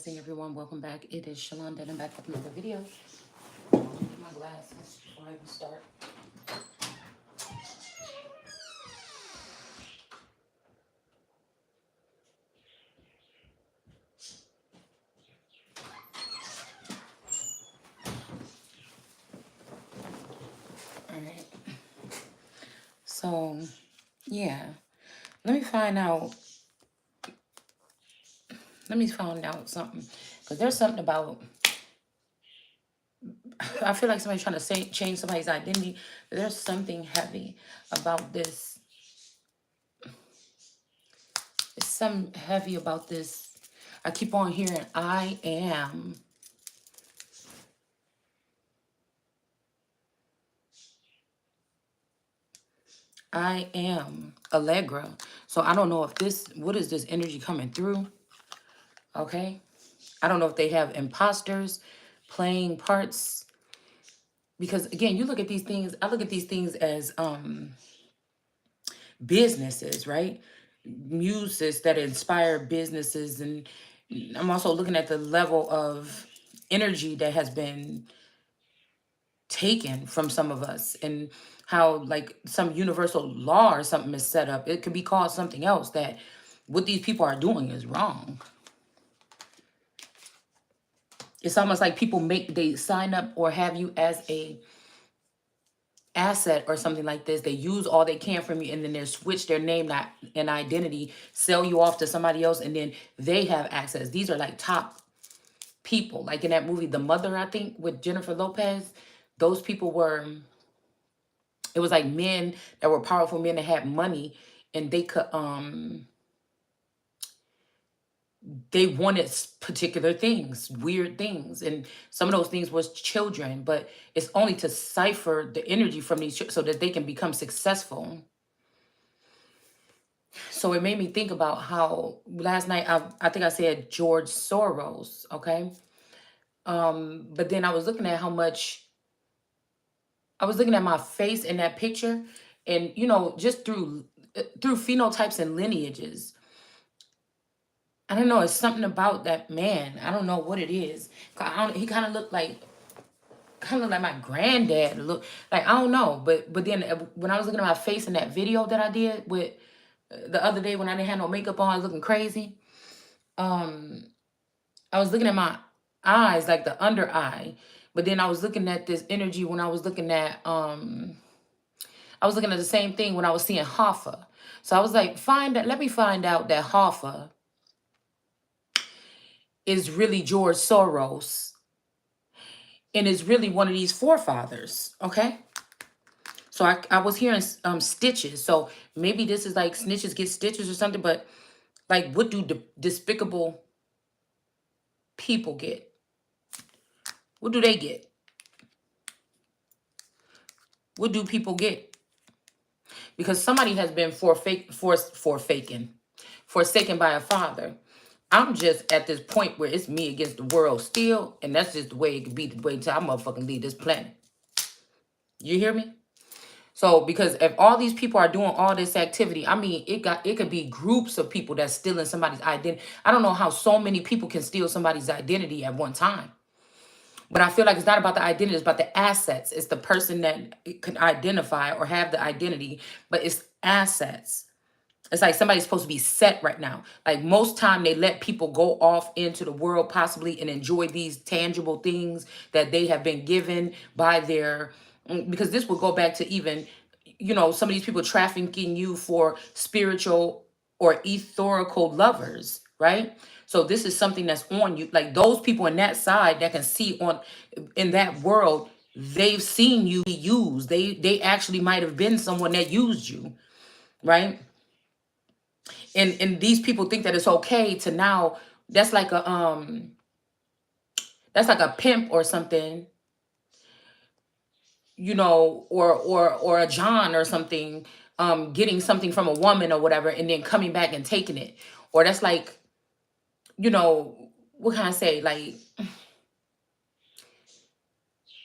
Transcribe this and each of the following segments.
Rising, everyone. Welcome back. It is Shalonda, and I'm back with another video. Get my glasses before I even start. All right. So, yeah. Let me find out. Let me find out something. Because there's something about. I feel like somebody's trying to change somebody's identity. There's something heavy about this. It's something heavy about this. I keep on hearing, I am. I am Allegra. So I don't know if this, what is this energy coming through? Okay. I don't know if they have imposters playing parts. Because again, you look at these things, I look at these things as businesses, right? Muses that inspire businesses. And I'm also looking at the level of energy that has been taken from some of us, and how like some universal law or something is set up. It could be called something else, that what these people are doing is wrong. It's almost like people they sign up or have you as a asset or something like this. They use all they can from you, and then they switch their name and identity, sell you off to somebody else, and then they have access. These are like top people, like in that movie The Mother, I think, with Jennifer Lopez. Those people were, it was like men that were powerful, men that had money, and they could they wanted particular things, weird things, and some of those things was children, but it's only to cipher the energy from these so that they can become successful. So it made me think about how last night I think I said George Soros, okay? But then I was looking at how much, I was looking at my face in that picture, and just through phenotypes and lineages, I don't know, it's something about that man. I don't know what it is. He kind of looked like my granddad. Look, like, I don't know, but then when I was looking at my face in that video that I did with the other day when I didn't have no makeup on, I was looking crazy. I was looking at my eyes, like the under eye, but then I was looking at this energy when I was looking at the same thing when I was seeing Hoffa. So I was like, let me find out that Hoffa is really George Soros and is really one of these forefathers, okay? So I was hearing stitches. So maybe this is like snitches get stitches or something, but like, what do despicable people get? What do they get? What do people get? Because somebody has been forsaken by a father. I'm just at this point where it's me against the world still, and that's just the way it could be, the way until I motherfucking leave this planet. You hear me? So, because if all these people are doing all this activity, I mean, it could be groups of people that's stealing somebody's identity. I don't know how so many people can steal somebody's identity at one time. But I feel like it's not about the identity, it's about the assets. It's the person that can identify or have the identity, but it's assets. It's like somebody's supposed to be set right now. Like most time they let people go off into the world possibly and enjoy these tangible things that they have been given by their, because this will go back to even, some of these people trafficking you for spiritual or etherical lovers, right? So this is something that's on you. Like those people in that side that can see in that world, they've seen you be used. They actually might have been someone that used you, right? And these people think that it's okay to now, that's like a pimp or something, or a John or something, getting something from a woman or whatever, and then coming back and taking it. Or that's like, what can I say? Like,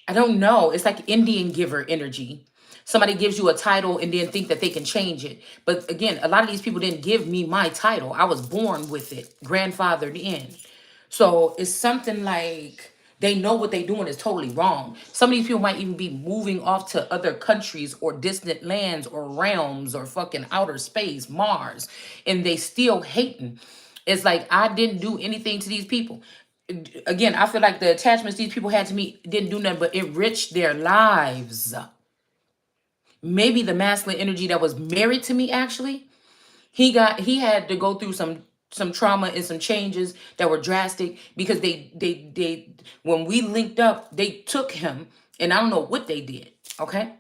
I don't know. It's like Indian giver energy. Somebody gives you a title and then think that they can change it. But again, a lot of these people didn't give me my title. I was born with it, grandfathered in, So it's something like they know what they're doing is totally wrong. Some of these people might even be moving off to other countries or distant lands or realms or fucking outer space, Mars, and they still hating. It's like I didn't do anything to these people. Again, I feel like the attachments these people had to me didn't do nothing but enrich their lives. Maybe the masculine energy that was married to me actually, he had to go through some trauma and some changes that were drastic because they when we linked up, they took him and I don't know what they did. Okay.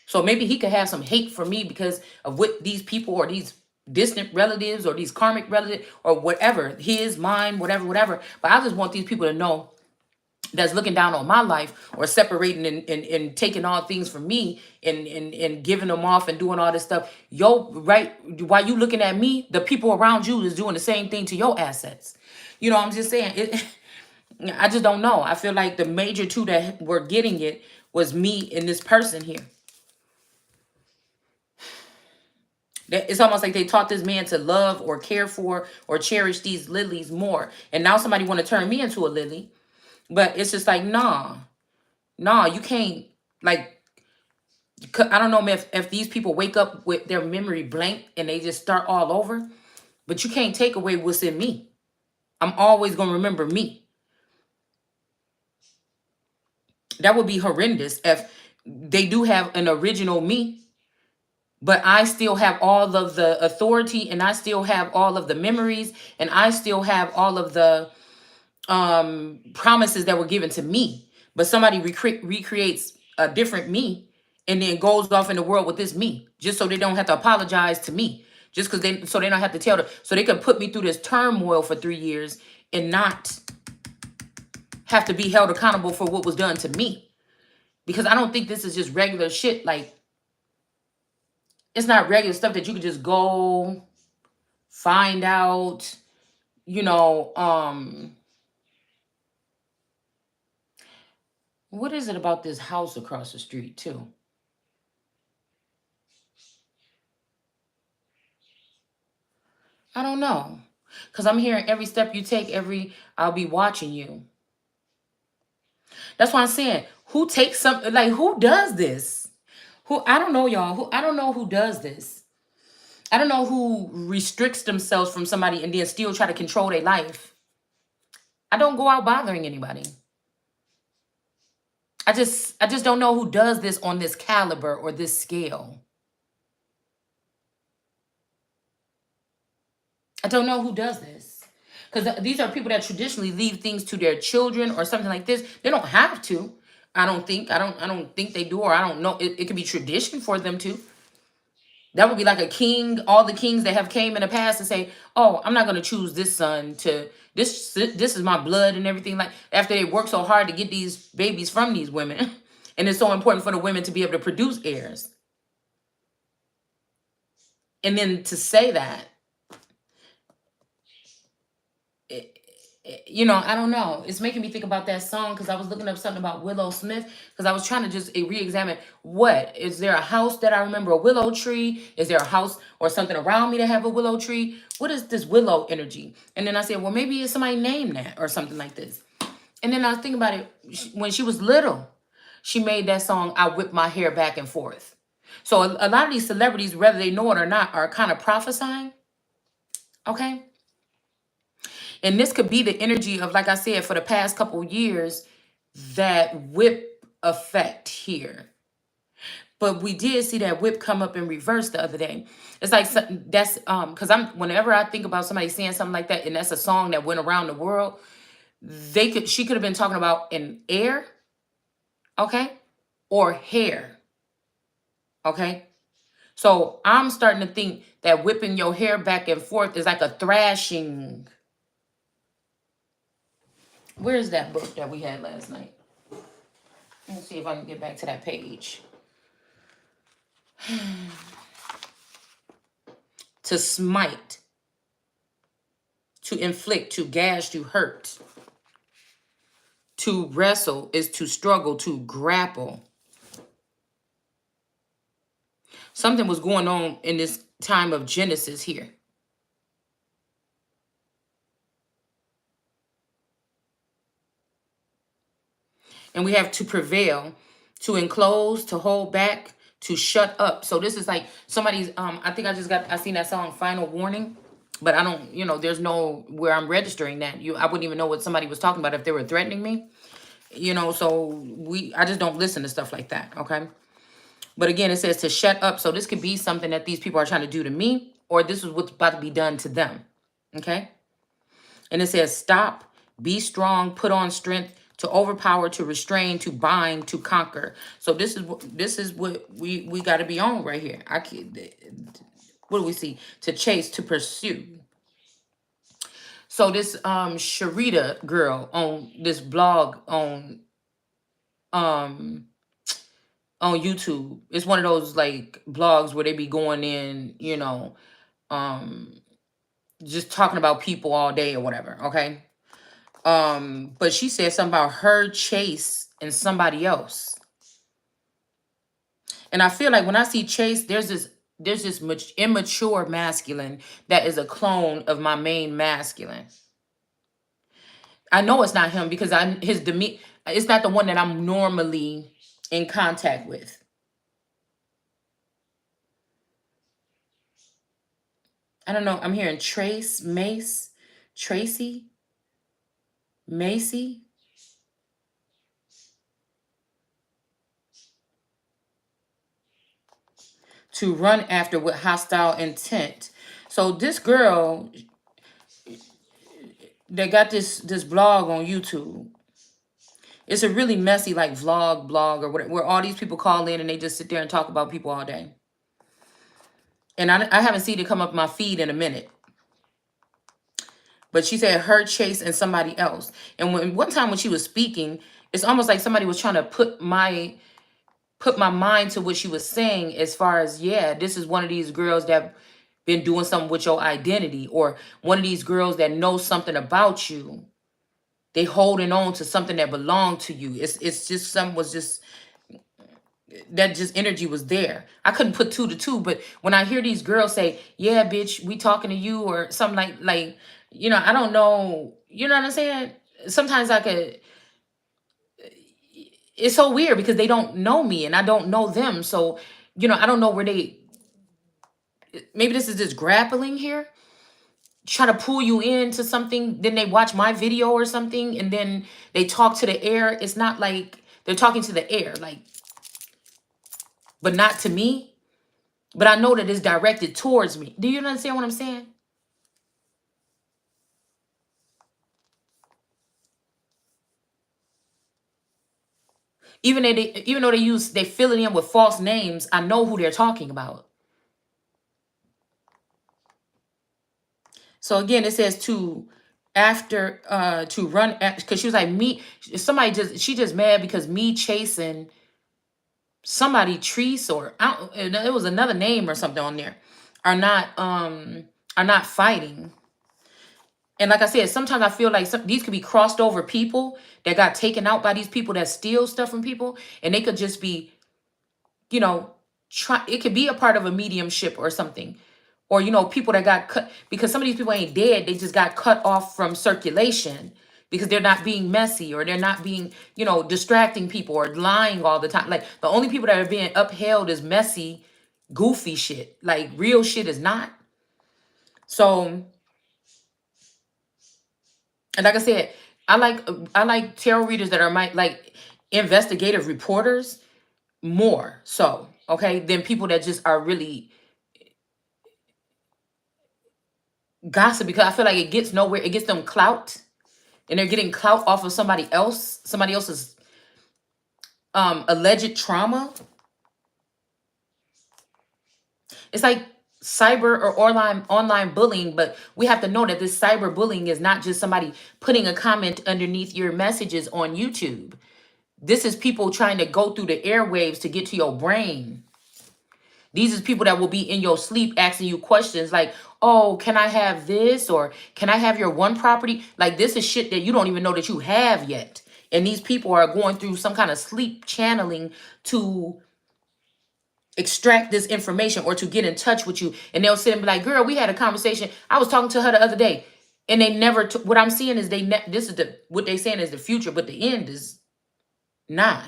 So maybe he could have some hate for me because of what these people or these distant relatives or these karmic relatives or whatever, his, mine, whatever, whatever. But I just want these people to know that's looking down on my life or separating and taking all things from me and giving them off and doing all this stuff. Yo, right, while you looking at me, the people around you is doing the same thing to your assets. You know, I'm just saying, I just don't know. I feel like the major two that were getting it was me and this person here. It's almost like they taught this man to love or care for or cherish these lilies more. And now somebody want to turn me into a lily. But it's just like, nah, you can't, like, I don't know if these people wake up with their memory blank and they just start all over, but you can't take away what's in me. I'm always going to remember me. That would be horrendous if they do have an original me, but I still have all of the authority and I still have all of the memories and I still have all of the promises that were given to me, but somebody recreates a different me and then goes off in the world with this me just so they don't have to apologize to me, just because they don't have to tell them, so they can put me through this turmoil for 3 years and not have to be held accountable for what was done to me. Because I don't think this is just regular shit. Like, it's not regular stuff that you could just go find out, you know. What is it about this house across the street too? I don't know. Because I'm hearing every step you take, I'll be watching you. That's why I'm saying, who takes something, like, who does this? I don't know, y'all. I don't know who does this. I don't know who restricts themselves from somebody and then still try to control their life. I don't go out bothering anybody. I just don't know who does this on this caliber or this scale. I don't know who does this. Because these are people that traditionally leave things to their children or something like this. They don't have to. I don't think. I don't think they do, or I don't know. It could be tradition for them to. That would be like a king. All the kings that have came in the past and say, "Oh, I'm not going to choose this son to this. This is my blood and everything." Like, after they work so hard to get these babies from these women, and it's so important for the women to be able to produce heirs, and then to say that. You know, I don't know. It's making me think about that song because I was looking up something about Willow Smith because I was trying to just re-examine, what is there a house that I remember a willow tree? Is there a house or something around me that have a willow tree? What is this willow energy? And then I said, well, maybe it's somebody named that or something like this. And then I was thinking about it when she was little. She made that song, I Whip My Hair Back and Forth. So a lot of these celebrities, whether they know it or not, are kind of prophesying. Okay. And this could be the energy of, like I said, for the past couple years, that whip effect here. But we did see that whip come up in reverse the other day. It's like that's because whenever I think about somebody saying something like that, and that's a song that went around the world, she could have been talking about an air, okay, or hair, okay. So I'm starting to think that whipping your hair back and forth is like a thrashing. Where's that book that we had last night? Let's see if I can get back to that page. To smite, to inflict, to gash, to hurt. To wrestle is to struggle, to grapple. Something was going on in this time of Genesis here. And we have to prevail, to enclose, to hold back, to shut up. So this is like somebody's, I think I seen that song Final Warning, but I don't, there's no where I'm registering that. I wouldn't even know what somebody was talking about if they were threatening me. So I just don't listen to stuff like that, okay? But again, it says to shut up. So this could be something that these people are trying to do to me, or this is what's about to be done to them, okay? And it says stop, be strong, put on strength, to overpower, to restrain, to bind, to conquer. So this is what we got to be on right here. What do we see? To chase, to pursue. So this Sharita girl on this blog um on YouTube. It's one of those like blogs where they be going in, just talking about people all day or whatever, okay? But she said something about her chase and somebody else. And I feel like when I see chase, there's this much immature masculine that is a clone of my main masculine. I know it's not him because his demeanor, it's not the one that I'm normally in contact with. I don't know. I'm hearing Tracy, Macy. To run after with hostile intent. So this girl that got this blog on YouTube, it's a really messy like blog or whatever, where all these people call in and they just sit there and talk about people all day. And I haven't seen it come up my feed in a minute. But she said her chase and somebody else. And one time when she was speaking, it's almost like somebody was trying to put my mind to what she was saying, as far as, yeah, this is one of these girls that been doing something with your identity, or one of these girls that knows something about you. They holding on to something that belonged to you. It's just something was just, that just energy was there. I couldn't put two to two, but when I hear these girls say, yeah, bitch, we talking to you, or something like, I don't know, you know what I'm saying? Sometimes it's so weird because they don't know me and I don't know them. So, I don't know where maybe this is just grappling here, try to pull you into something. Then they watch my video or something, and then they talk to the air. It's not like they're talking to the air, like, but not to me. But I know that it's directed towards me. Do you understand what I'm saying? Even though they fill it in with false names, I know who they're talking about. So again, it says to run, because she was like, me, she just mad because me chasing somebody, Treese, or it was another name or something on there, are not fighting. And like I said, sometimes I feel like these could be crossed over people that got taken out by these people that steal stuff from people, and they could just be, it could be a part of a mediumship or something. Or, people that got cut, because some of these people ain't dead. They just got cut off from circulation because they're not being messy, or they're not being, distracting people or lying all the time. Like, the only people that are being upheld is messy, goofy shit. Like, real shit is not. So, and like I said, I like tarot readers that are like investigative reporters more so, okay, than people that just are really gossip, because I feel like it gets nowhere. It gets them clout, and they're getting clout off of somebody else's alleged trauma. It's like cyber or online bullying, but we have to know that this cyber bullying is not just somebody putting a comment underneath your messages on YouTube. This is people trying to go through the airwaves to get to your brain. These are people that will be in your sleep asking you questions like, oh, can I have this? Or can I have your one property? Like, this is shit that you don't even know that you have yet. And these people are going through some kind of sleep channeling to extract this information or to get in touch with you. And they'll sit and be like, girl, we had a conversation. I was talking to her the other day. And they never, what I'm seeing is what they saying is the future, but the end is 9.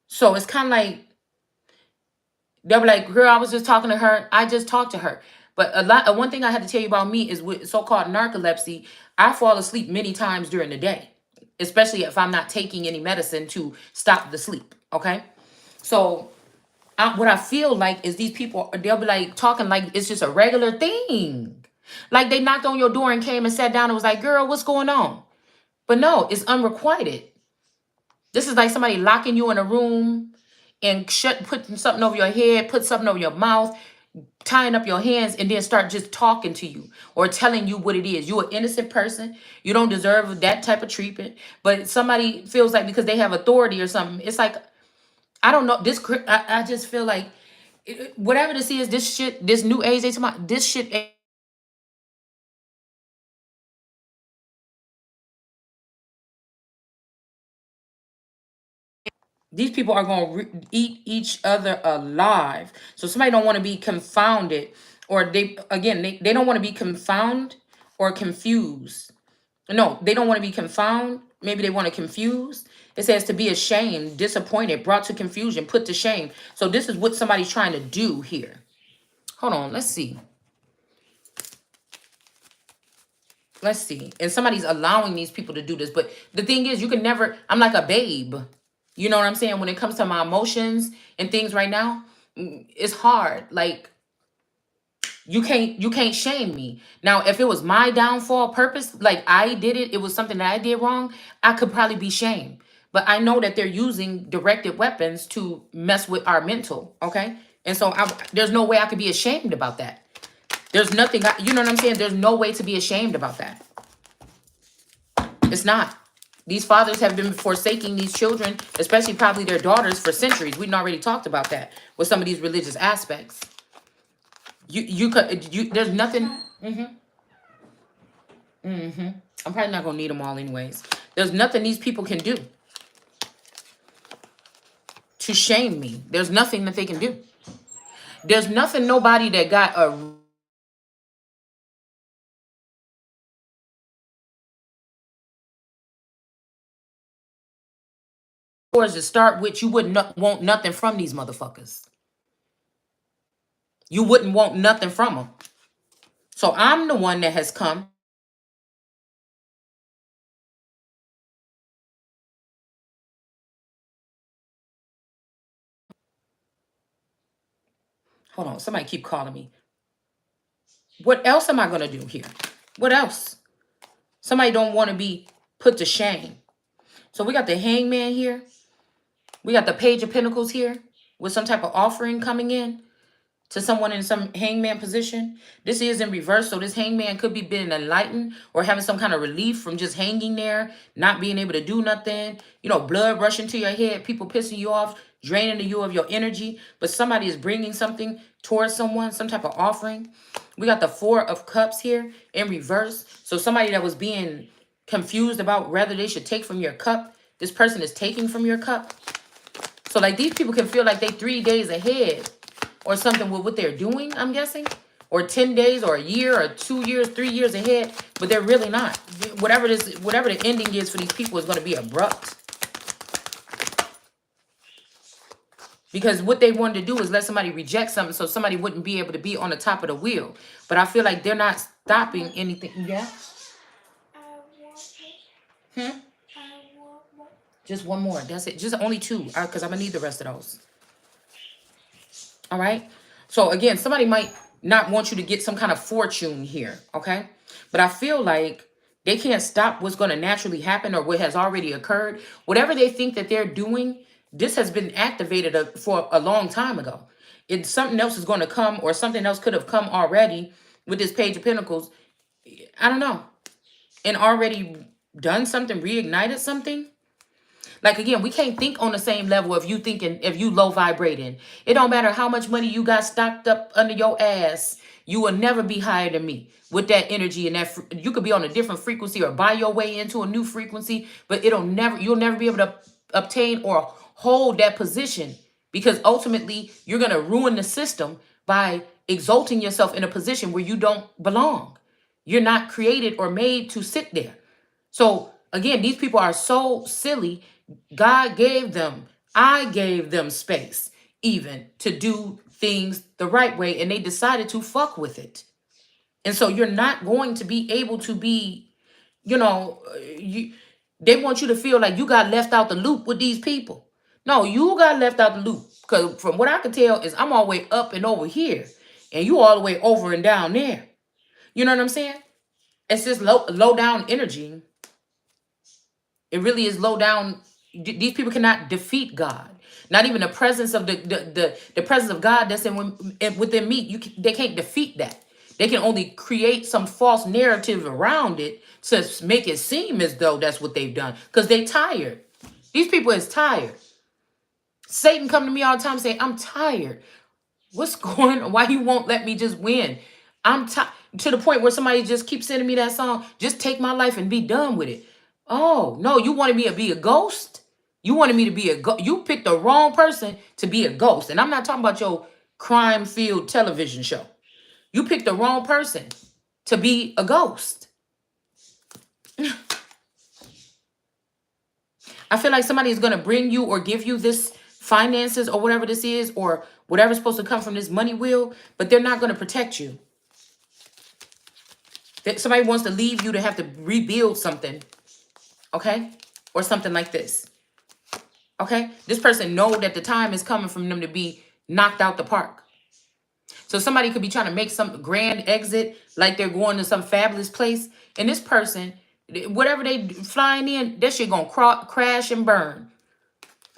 So it's kind of like they'll be like, girl, I was just talking to her. I just talked to her. But one thing I had to tell you about me is with so-called narcolepsy, I fall asleep many times during the day, especially if I'm not taking any medicine to stop the sleep. Okay. So what I feel like is these people, they'll be like talking like it's just a regular thing. Like they knocked on your door and came and sat down and was like, girl, what's going on? But no, it's unrequited. This is like somebody locking you in a room and putting something over your head, put something over your mouth, tying up your hands, and then start just talking to you or telling you what it is. You're an innocent person. You don't deserve that type of treatment. But somebody feels like because they have authority or something, it's like, I don't know. I just feel like whatever this is, this shit, this new age, they talking about, this shit. These people are going to eat each other alive. So somebody don't want to be confounded, or they don't want to be confounded or confused. No, they don't want to be confounded. Maybe they want to confuse. It says to be ashamed, disappointed, brought to confusion, put to shame. So this is what somebody's trying to do here. Hold on, let's see. Let's see. And somebody's allowing these people to do this. But the thing is, you can never, I'm like a babe. You know what I'm saying? When it comes to my emotions and things right now, it's hard. Like you can't shame me. Now, if it was my downfall purpose, like I did it, it was something that I did wrong, I could probably be shamed. But I know that they're using directed weapons to mess with our mental, okay? And so there's no way I could be ashamed about that. There's nothing, you know what I'm saying? There's no way to be ashamed about that. It's not. These fathers have been forsaking these children, especially probably their daughters, for centuries. We've already talked about that with some of these religious aspects. There's nothing. I'm probably not gonna need them all anyways. There's nothing these people can do to shame me. There's nothing that they can do. There's nothing nobody that got a scores to start with. You wouldn't want nothing from these motherfuckers. You wouldn't want nothing from them. So I'm the one that has come hold on, somebody keep calling me. What else am I going to do here? What else? Somebody don't want to be put to shame. So we got the hangman here. We got the page of pentacles here with some type of offering coming in to someone in some hangman position. This is in reverse. So this hangman could be being enlightened or having some kind of relief from just hanging there, not being able to do nothing. You know, blood rushing to your head, people pissing you off, draining you of your energy. But somebody is bringing something towards someone, some type of offering. We got the 4 of Cups here in reverse. So somebody that was being confused about whether they should take from your cup, this person is taking from your cup. So like these people can feel like they 3 days ahead or something with what they're doing, I'm guessing. Or 10 days or a year or 2 years, 3 years ahead. But they're really not. Whatever the ending is for these people is going to be abrupt. Because what they wanted to do is let somebody reject something so somebody wouldn't be able to be on the top of the wheel. But I feel like they're not stopping anything. Yeah? Just one more. That's it. Just only 2. Because I'm going to need the rest of those. All right? So, again, somebody might not want you to get some kind of fortune here. Okay? But I feel like they can't stop what's going to naturally happen or what has already occurred. Whatever they think that they're doing, this has been activated for a long time ago. Something else is going to come, or something else could have come already with this Page of Pentacles. I don't know. And already done something, reignited something. Like, again, we can't think on the same level if you low vibrating. It don't matter how much money you got stocked up under your ass. You will never be higher than me with that energy and that. You could be on a different frequency or buy your way into a new frequency, but you'll never be able to obtain or hold that position, because ultimately you're going to ruin the system by exalting yourself in a position where you don't belong. You're not created or made to sit there. So Again, these people are so silly. God gave them, I gave them space even to do things the right way, and they decided to fuck with it. And so you're not going to be able to be, they want you to feel like you got left out the loop with these people. No, you got left out the loop. Because from what I can tell is I'm all the way up and over here. And you all the way over and down there. You know what I'm saying? It's just low down energy. It really is low down. These people cannot defeat God. Not even the presence of the presence of God that's within me. They can't defeat that. They can only create some false narrative around it to make it seem as though that's what they've done. Because they tired. These people is tired. Satan come to me all the time and say, I'm tired. What's going on? Why you won't let me just win? I'm tired. To the point where somebody just keeps sending me that song, just take my life and be done with it. Oh, no, you wanted me to be a ghost? You wanted me to be a ghost? You picked the wrong person to be a ghost. And I'm not talking about your crime-filled television show. You picked the wrong person to be a ghost. I feel like somebody is going to bring you or give you this finances or whatever this is, or whatever's supposed to come from this money wheel, but they're not going to protect you. Somebody wants to leave you to have to rebuild something, okay? Or something like this, okay? This person know that the time is coming from them to be knocked out the park. So somebody could be trying to make some grand exit, like they're going to some fabulous place, and this person, whatever they flying in, that shit gonna crash and burn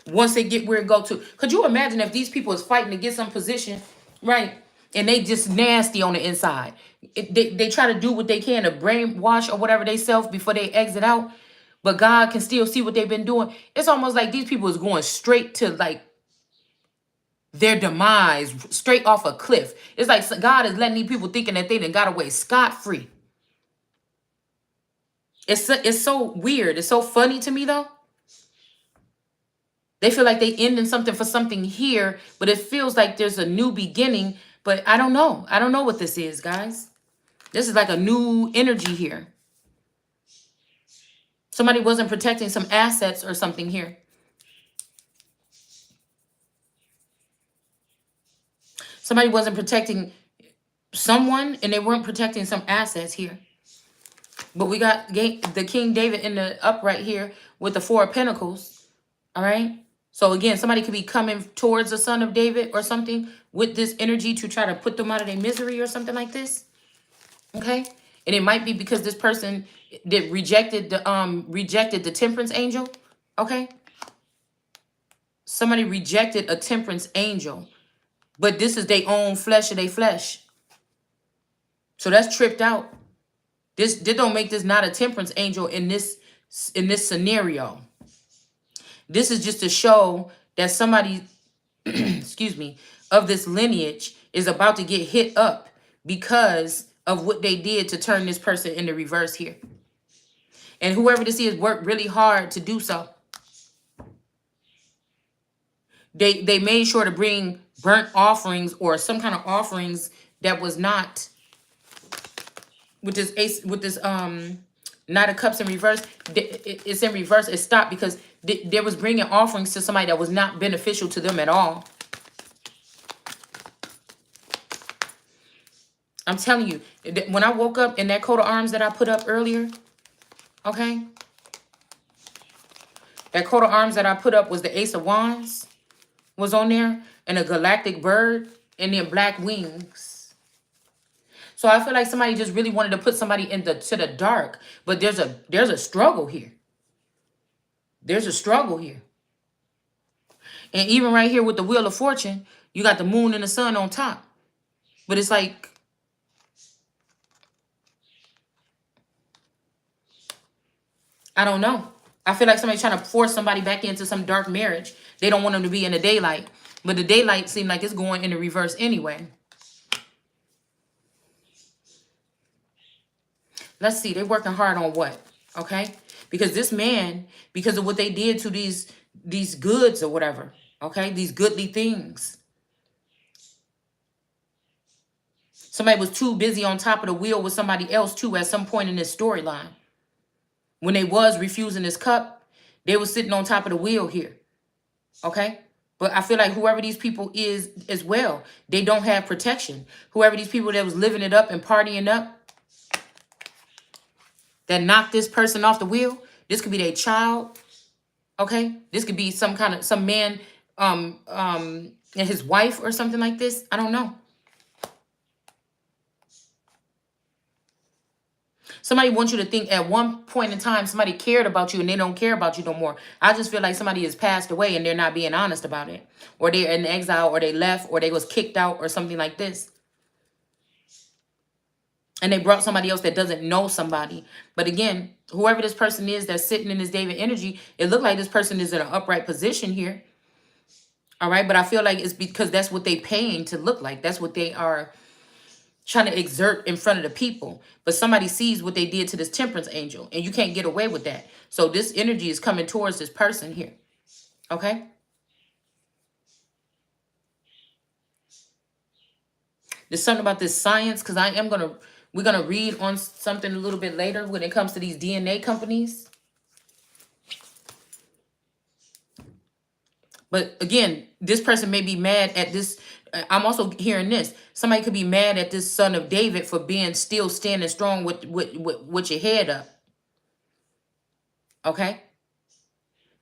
once they get where it go to. Could you imagine if these people is fighting to get some position, right? And they just nasty on the inside. They try to do what they can to brainwash or whatever they self before they exit out. But God can still see what they've been doing. It's almost like these people is going straight to like their demise, straight off a cliff. It's like God is letting these people thinking that they done got away scot-free. It's so weird. It's so funny to me though. They feel like they ending something for something here, but it feels like there's a new beginning. But I don't know. I don't know what this is, guys. This is like a new energy here. Somebody wasn't protecting some assets or something here. Somebody wasn't protecting someone, and they weren't protecting some assets here. But we got the King David in the upright here with the Four of Pentacles. All right. So again, somebody could be coming towards the son of David or something with this energy to try to put them out of their misery or something like this. Okay. And it might be because this person that rejected the temperance angel. Okay. Somebody rejected a temperance angel, but this is their own flesh of their flesh. So that's tripped out. This don't make this not a temperance angel in this scenario. This is just to show that somebody, excuse me, of this lineage is about to get hit up because of what they did to turn this person into reverse here. And whoever this is worked really hard to do so. They made sure to bring burnt offerings or some kind of offerings that was not with this Knight of Cups in reverse. It's in reverse. It stopped because they was bringing offerings to somebody that was not beneficial to them at all. I'm telling you, when I woke up in that coat of arms that I put up earlier, okay? That coat of arms that I put up was the Ace of Wands was on there, and a galactic bird, and then black wings. So I feel like somebody just really wanted to put somebody to the dark, but there's a struggle here. There's a struggle here. And even right here with the Wheel of Fortune, you got the moon and the sun on top. But it's like, I don't know. I feel like somebody's trying to force somebody back into some dark marriage. They don't want them to be in the daylight. But the daylight seems like it's going in the reverse anyway. Let's see. They're working hard on what? Okay? Because this man, because of what they did to these goods or whatever. Okay? These goodly things. Somebody was too busy on top of the wheel with somebody else too at some point in this storyline. When they was refusing this cup, they was sitting on top of the wheel here. Okay? But I feel like whoever these people is as well, they don't have protection. Whoever these people that was living it up and partying up, that knocked this person off the wheel, this could be their child. Okay? This could be some man and his wife or something like this. I don't know. Somebody wants you to think at one point in time somebody cared about you and they don't care about you no more. I just feel like somebody has passed away and they're not being honest about it. Or they're in exile, or they left, or they was kicked out, or something like this. And they brought somebody else that doesn't know somebody. But again, whoever this person is that's sitting in this David energy, it looked like this person is in an upright position here. All right. But I feel like it's because that's what they paying to look like. That's what they are trying to exert in front of the people. But somebody sees what they did to this temperance angel, and you can't get away with that. So this energy is coming towards this person here. Okay. There's something about this science, because we're going to read on something a little bit later when it comes to these DNA companies. But again, this person may be mad at this. I'm also hearing this. Somebody could be mad at this son of David for being still standing strong with your head up. Okay?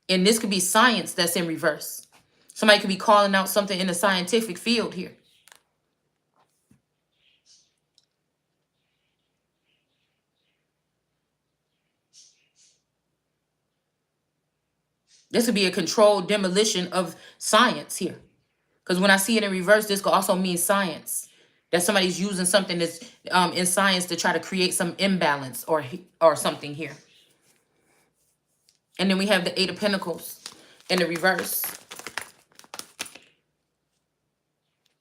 And this could be science that's in reverse. Somebody could be calling out something in the scientific field here. This would be a controlled demolition of science here. Because when I see it in reverse, this could also mean science. That somebody's using something that's in science to try to create some imbalance or something here. And then we have the Eight of Pentacles in the reverse.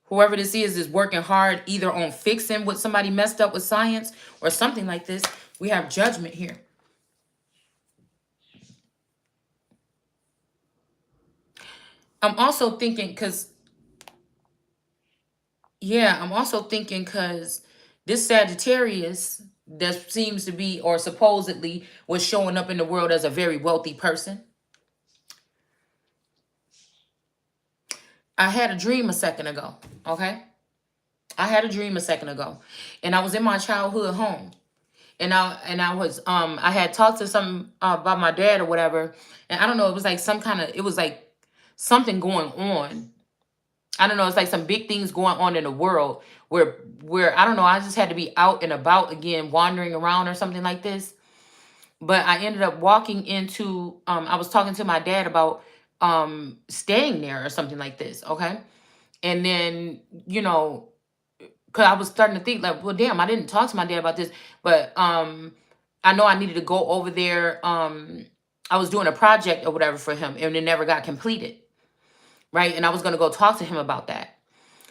Whoever this is working hard either on fixing what somebody messed up with science or something like this. We have Judgment here. I'm also thinking because this Sagittarius that seems to be, or supposedly was showing up in the world as a very wealthy person. I had a dream a second ago, okay? I had a dream a second ago, and I was in my childhood home, and I had talked to some about my dad or whatever, and I don't know, it was like something going on. I don't know, it's like some big things going on in the world where I don't know, I just had to be out and about again, wandering around or something like this. But I ended up walking into, I was talking to my dad about staying there or something like this, okay? And then, because I was starting to think like, well, damn, I didn't talk to my dad about this, but I know I needed to go over there. I was doing a project or whatever for him, and it never got completed, right? And I was going to go talk to him about that.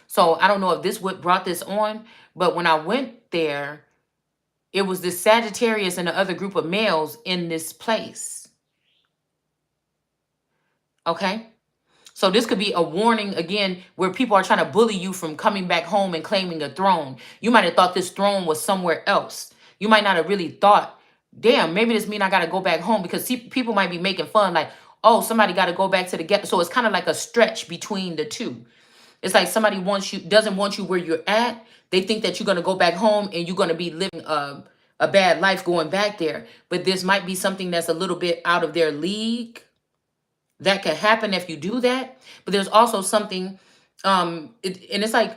So I don't know if this what brought this on, but when I went there, it was this Sagittarius and the other group of males in this place. Okay? So this could be a warning, again, where people are trying to bully you from coming back home and claiming a throne. You might have thought this throne was somewhere else. You might not have really thought, damn, maybe this mean I got to go back home, because people might be making fun like, oh, somebody got to go back to the ghetto. So it's kind of like a stretch between the two. It's like somebody doesn't want you where you're at. They think that you're going to go back home and you're going to be living a bad life going back there. But this might be something that's a little bit out of their league. That could happen if you do that. But there's also something, and it's like,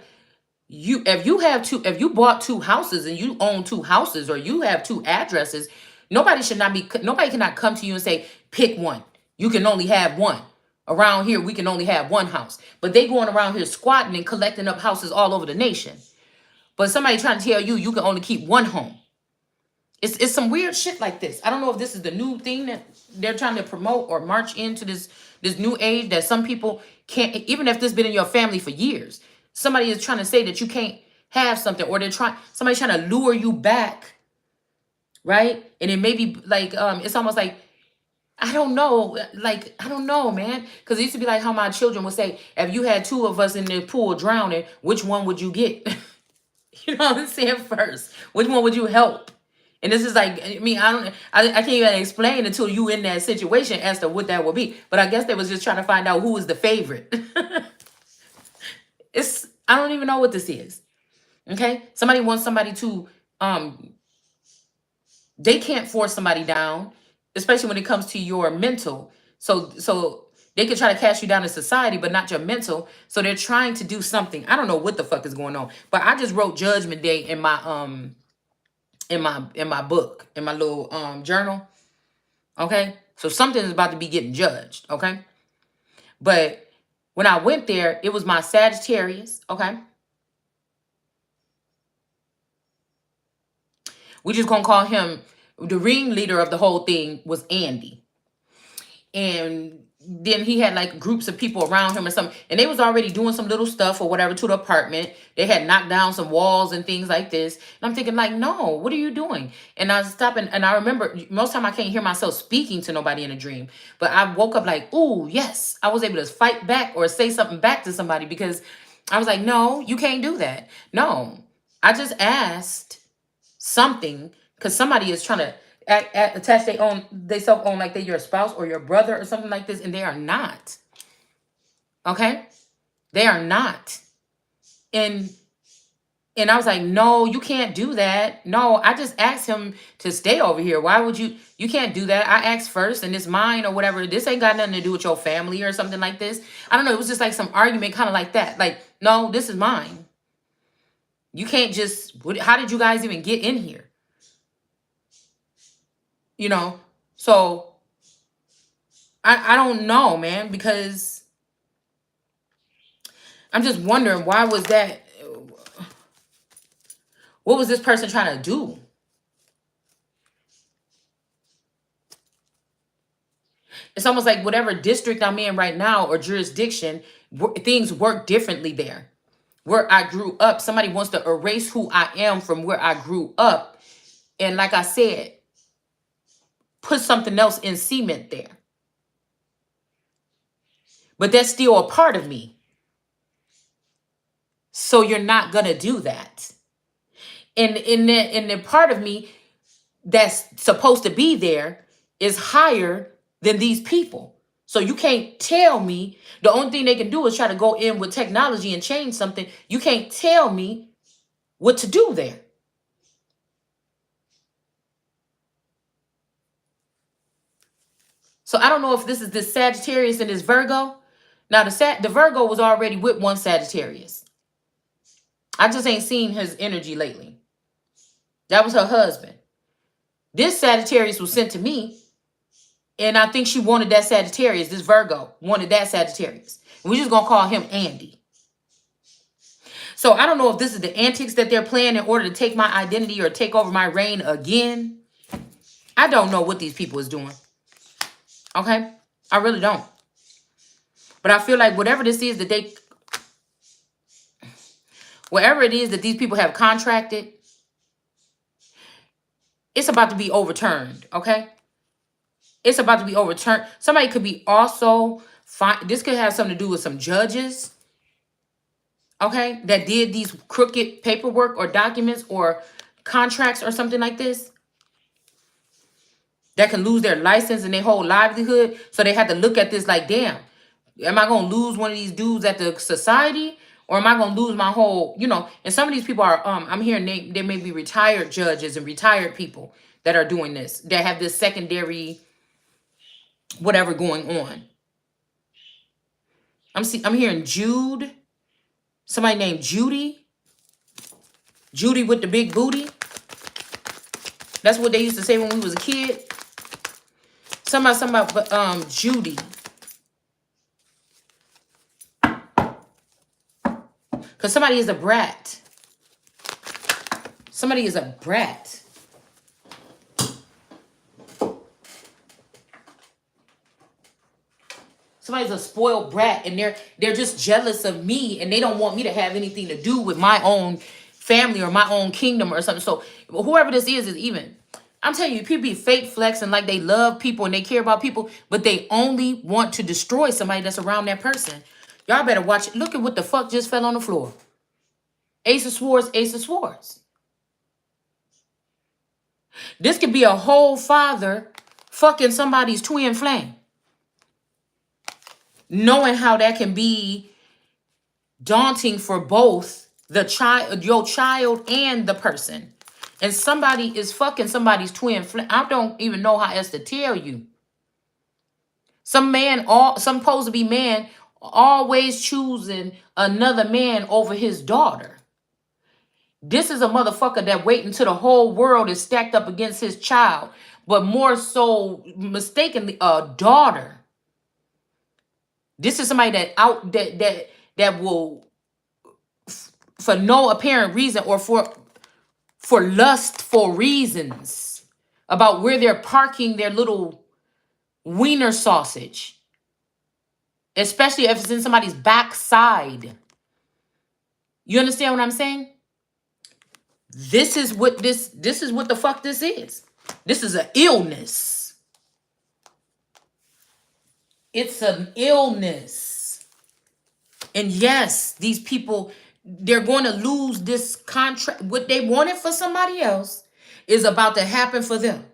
if you bought two houses and you own two houses, or you have two addresses, nobody cannot come to you and say, pick one. You can only have one. Around here, we can only have one house. But they going around here squatting and collecting up houses all over the nation. But somebody trying to tell you you can only keep one home. It's some weird shit like this. I don't know if this is the new thing that they're trying to promote or march into this new age that some people can't, even if this has been in your family for years. Somebody is trying to say that you can't have something, or somebody's trying to lure you back, right? And it may be like, it's almost like, I don't know, man. Because it used to be like how my children would say, if you had two of us in the pool drowning, which one would you get? You know what I'm saying? First, which one would you help? And this is like, I mean, I can't even explain until you in that situation as to what that will be. But I guess they was just trying to find out who was the favorite. I don't even know what this is. Okay. Somebody wants somebody to, they can't force somebody down, especially when it comes to your mental. So they could try to cast you down in society, but not your mental. So they're trying to do something. I don't know what the fuck is going on, but I just wrote Judgment Day in my book, in my little journal. Okay, so something is about to be getting judged. Okay, but when I went there, it was my Sagittarius. Okay, we just gonna call him the ringleader of the whole thing was Andy. And then he had like groups of people around him or something, and they was already doing some little stuff or whatever to the apartment. They had knocked down some walls and things like this, and I'm thinking like, no, what are you doing? And I was stopping, and I remember most time I can't hear myself speaking to nobody in a dream, but I woke up like, oh yes, I was able to fight back or say something back to somebody, because I was like, no, you can't do that. No, I just asked something, because somebody is trying to attach their own themselves on like they're your spouse or your brother or something like this, and they are not. Okay, they are not. And I was like, no, you can't do that. No, I just asked him to stay over here. Why would you can't do that? I asked first, and it's mine or whatever. This ain't got nothing to do with your family or something like this. I don't know. It was just like some argument kind of like that. Like, no, this is mine. You can't just, how did you guys even get in here? You know, so I don't know, man, because I'm just wondering, why was that? What was this person trying to do? It's almost like whatever district I'm in right now or jurisdiction, things work differently there. Where I grew up, somebody wants to erase who I am from where I grew up. And like I said, put something else in cement there. But that's still a part of me. So you're not going to do that. And in the part of me that's supposed to be there is higher than these people. So you can't tell me, the only thing they can do is try to go in with technology and change something. You can't tell me what to do there. So I don't know if this is this Sagittarius and this Virgo. Now the Virgo was already with one Sagittarius. I just ain't seen his energy lately. That was her husband. This Sagittarius was sent to me, and I think she wanted that Sagittarius. This Virgo wanted that Sagittarius. And we're just going to call him Andy. So I don't know if this is the antics that they're playing in order to take my identity or take over my reign again. I don't know what these people is doing. Okay? I really don't. But I feel like whatever this is that whatever it is that these people have contracted, it's about to be overturned. Okay? It's about to be overturned. Somebody could be also fine. This could have something to do with some judges, okay, that did these crooked paperwork or documents or contracts or something like this, that can lose their license and their whole livelihood. So they had to look at this like, damn, am I going to lose one of these dudes at the society? Or am I going to lose my whole, you know? And some of these people are, I'm hearing they may be retired judges and retired people that are doing this, that have this secondary whatever going on. I'm hearing Jude, somebody named Judy with the big booty. That's what they used to say when we was a kid. Somebody, Judy. Because somebody is a brat. Somebody is a brat. Somebody's a spoiled brat, and they're just jealous of me, and they don't want me to have anything to do with my own family or my own kingdom or something. So whoever this is even, I'm telling you, people be fake flexing like they love people and they care about people, but they only want to destroy somebody that's around that person. Y'all better watch it. Look at what the fuck just fell on the floor. Ace of Swords, Ace of Swords. This could be a whole father fucking somebody's twin flame. Knowing how that can be daunting for both the child, your child, and the person. And somebody is fucking somebody's twin flame. I don't even know how else to tell you. Some supposed to be man always choosing another man over his daughter. This is a motherfucker that wait until the whole world is stacked up against his child, but more so mistakenly a daughter. This is somebody that will, for no apparent reason or for lustful reasons, about where they're parking their little wiener sausage, especially if it's in somebody's backside. You understand what I'm saying? This is what the fuck this is. This is an illness. It's an illness. And yes, these people, they're going to lose this contract. What they wanted for somebody else is about to happen for them.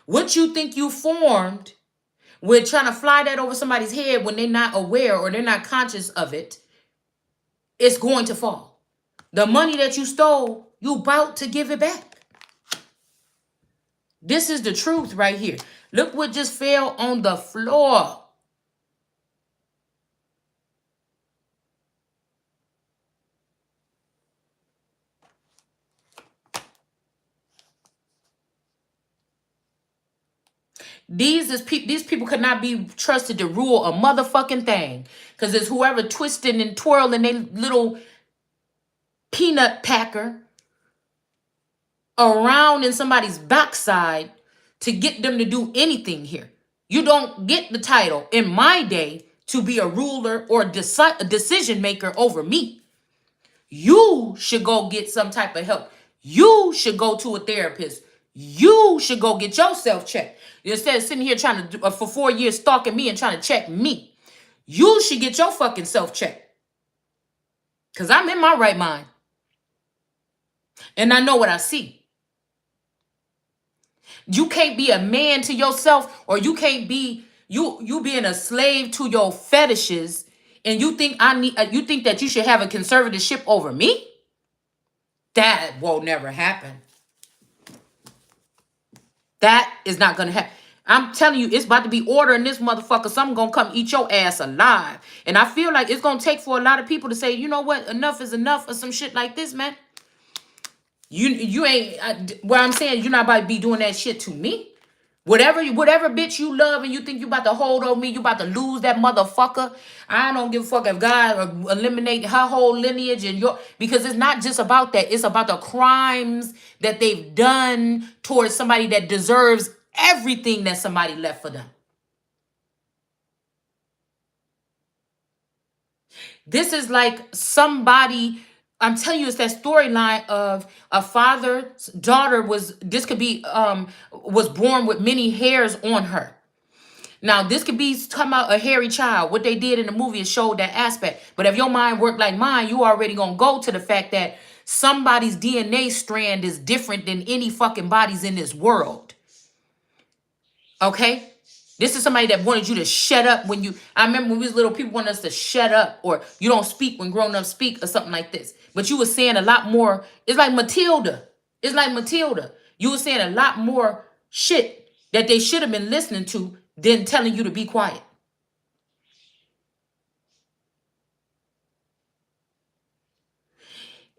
What you think you formed with trying to fly that over somebody's head when they're not aware or they're not conscious of it, it's going to fall. The money that you stole, you about to give it back. This is the truth right here. Look what just fell on the floor. These people could not be trusted to rule a motherfucking thing. Because it's whoever twisting and twirling their little peanut packer around in somebody's backside to get them to do anything here. You don't get the title in my day to be a ruler or a decision maker over me. You should go get some type of help. You should go to a therapist. You should go get yourself checked. Instead of sitting here trying to for 4 years stalking me and trying to check me. You should get your fucking self checked. Because I'm in my right mind. And I know what I see. You can't be a man to yourself, or you can't be you being a slave to your fetishes, and you think you think that you should have a conservatorship over me? That will never happen. That is not gonna happen. I'm telling you, it's about to be order in this motherfucker. Something gonna come eat your ass alive. And I feel like it's gonna take for a lot of people to say, you know what, enough is enough, or some shit like this, man. You ain't what I'm saying. You're not about to be doing that shit to me. Whatever bitch you love and you think you about to hold over me, you about to lose that motherfucker. I don't give a fuck if God eliminate her whole lineage and because it's not just about that. It's about the crimes that they've done towards somebody that deserves everything that somebody left for them. This is like somebody, I'm telling you, it's that storyline of a father's daughter was born with many hairs on her. Now, this could be talking about a hairy child. What they did in the movie is showed that aspect. But if your mind worked like mine, you already gonna go to the fact that somebody's DNA strand is different than any fucking bodies in this world. Okay? This is somebody that wanted you to shut up when you... I remember when we was little, people wanted us to shut up, or you don't speak when grown-ups speak, or something like this. But you were saying a lot more. It's like Matilda. It's like Matilda. You were saying a lot more shit that they should have been listening to than telling you to be quiet.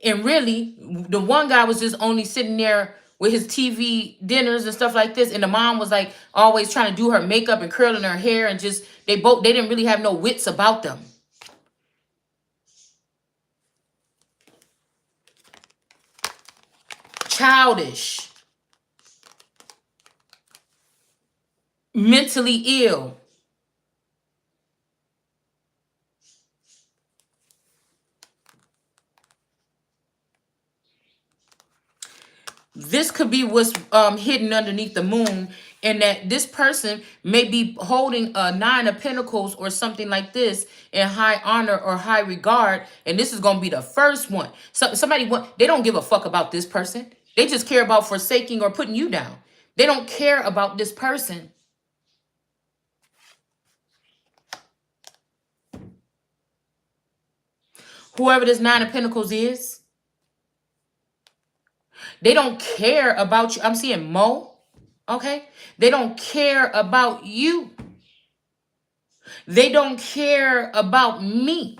And really, the one guy was just only sitting there with his TV dinners and stuff like this. And the mom was like always trying to do her makeup and curling her hair, and just they didn't really have no wits about them. Childish. Mentally ill. This could be what's hidden underneath the moon, and that this person may be holding a 9 of Pentacles or something like this in high honor or high regard, and this is going to be the first one. So somebody they don't give a fuck about this person. They just care about forsaking or putting you down. They don't care about this person. Whoever this Nine of Pentacles is, they don't care about you. I'm seeing Mo, okay? They don't care about you. They don't care about me.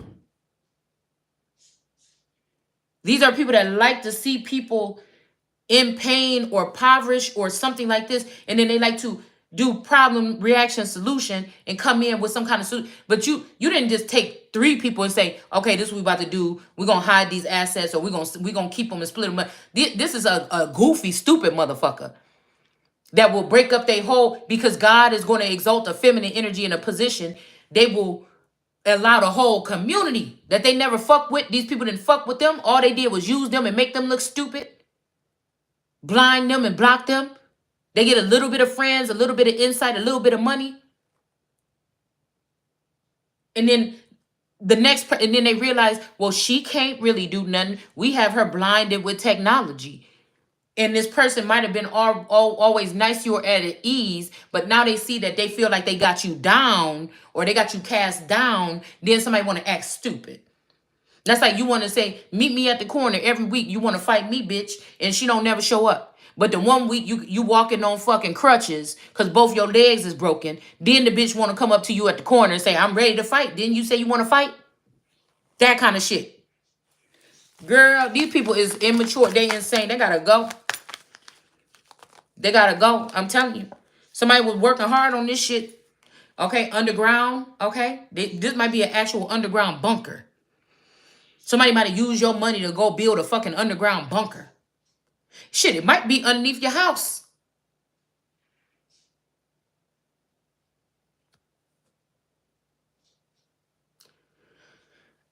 These are people that like to see people in pain or impoverished or something like this, and then they like to do problem reaction solution and come in with some kind of solution. But you didn't just take 3 people and say, okay, this is what we about to do. We're gonna hide these assets, or we're gonna keep them and split them up. This is a goofy, stupid motherfucker that will break up their whole, because God is going to exalt the feminine energy in a position. They will allow the whole community that they never fuck with. These people didn't fuck with them. All they did was use them and make them look stupid, blind them and block them. They get a little bit of friends, a little bit of insight, a little bit of money. And then and then they realize, well, she can't really do nothing. We have her blinded with technology. And this person might have been always nice to you or at ease, but now they see that they feel like they got you down or they got you cast down. Then somebody want to act stupid. That's like you want to say, meet me at the corner every week. You want to fight me, bitch, and she don't never show up. But the one week you walking on fucking crutches because both your legs is broken. Then the bitch want to come up to you at the corner and say, I'm ready to fight. Then you say you want to fight? That kind of shit. Girl, these people is immature. They insane. They gotta go. They gotta go. I'm telling you. Somebody was working hard on this shit. Okay, underground. Okay, this might be an actual underground bunker. Somebody might have used your money to go build a fucking underground bunker. Shit, it might be underneath your house.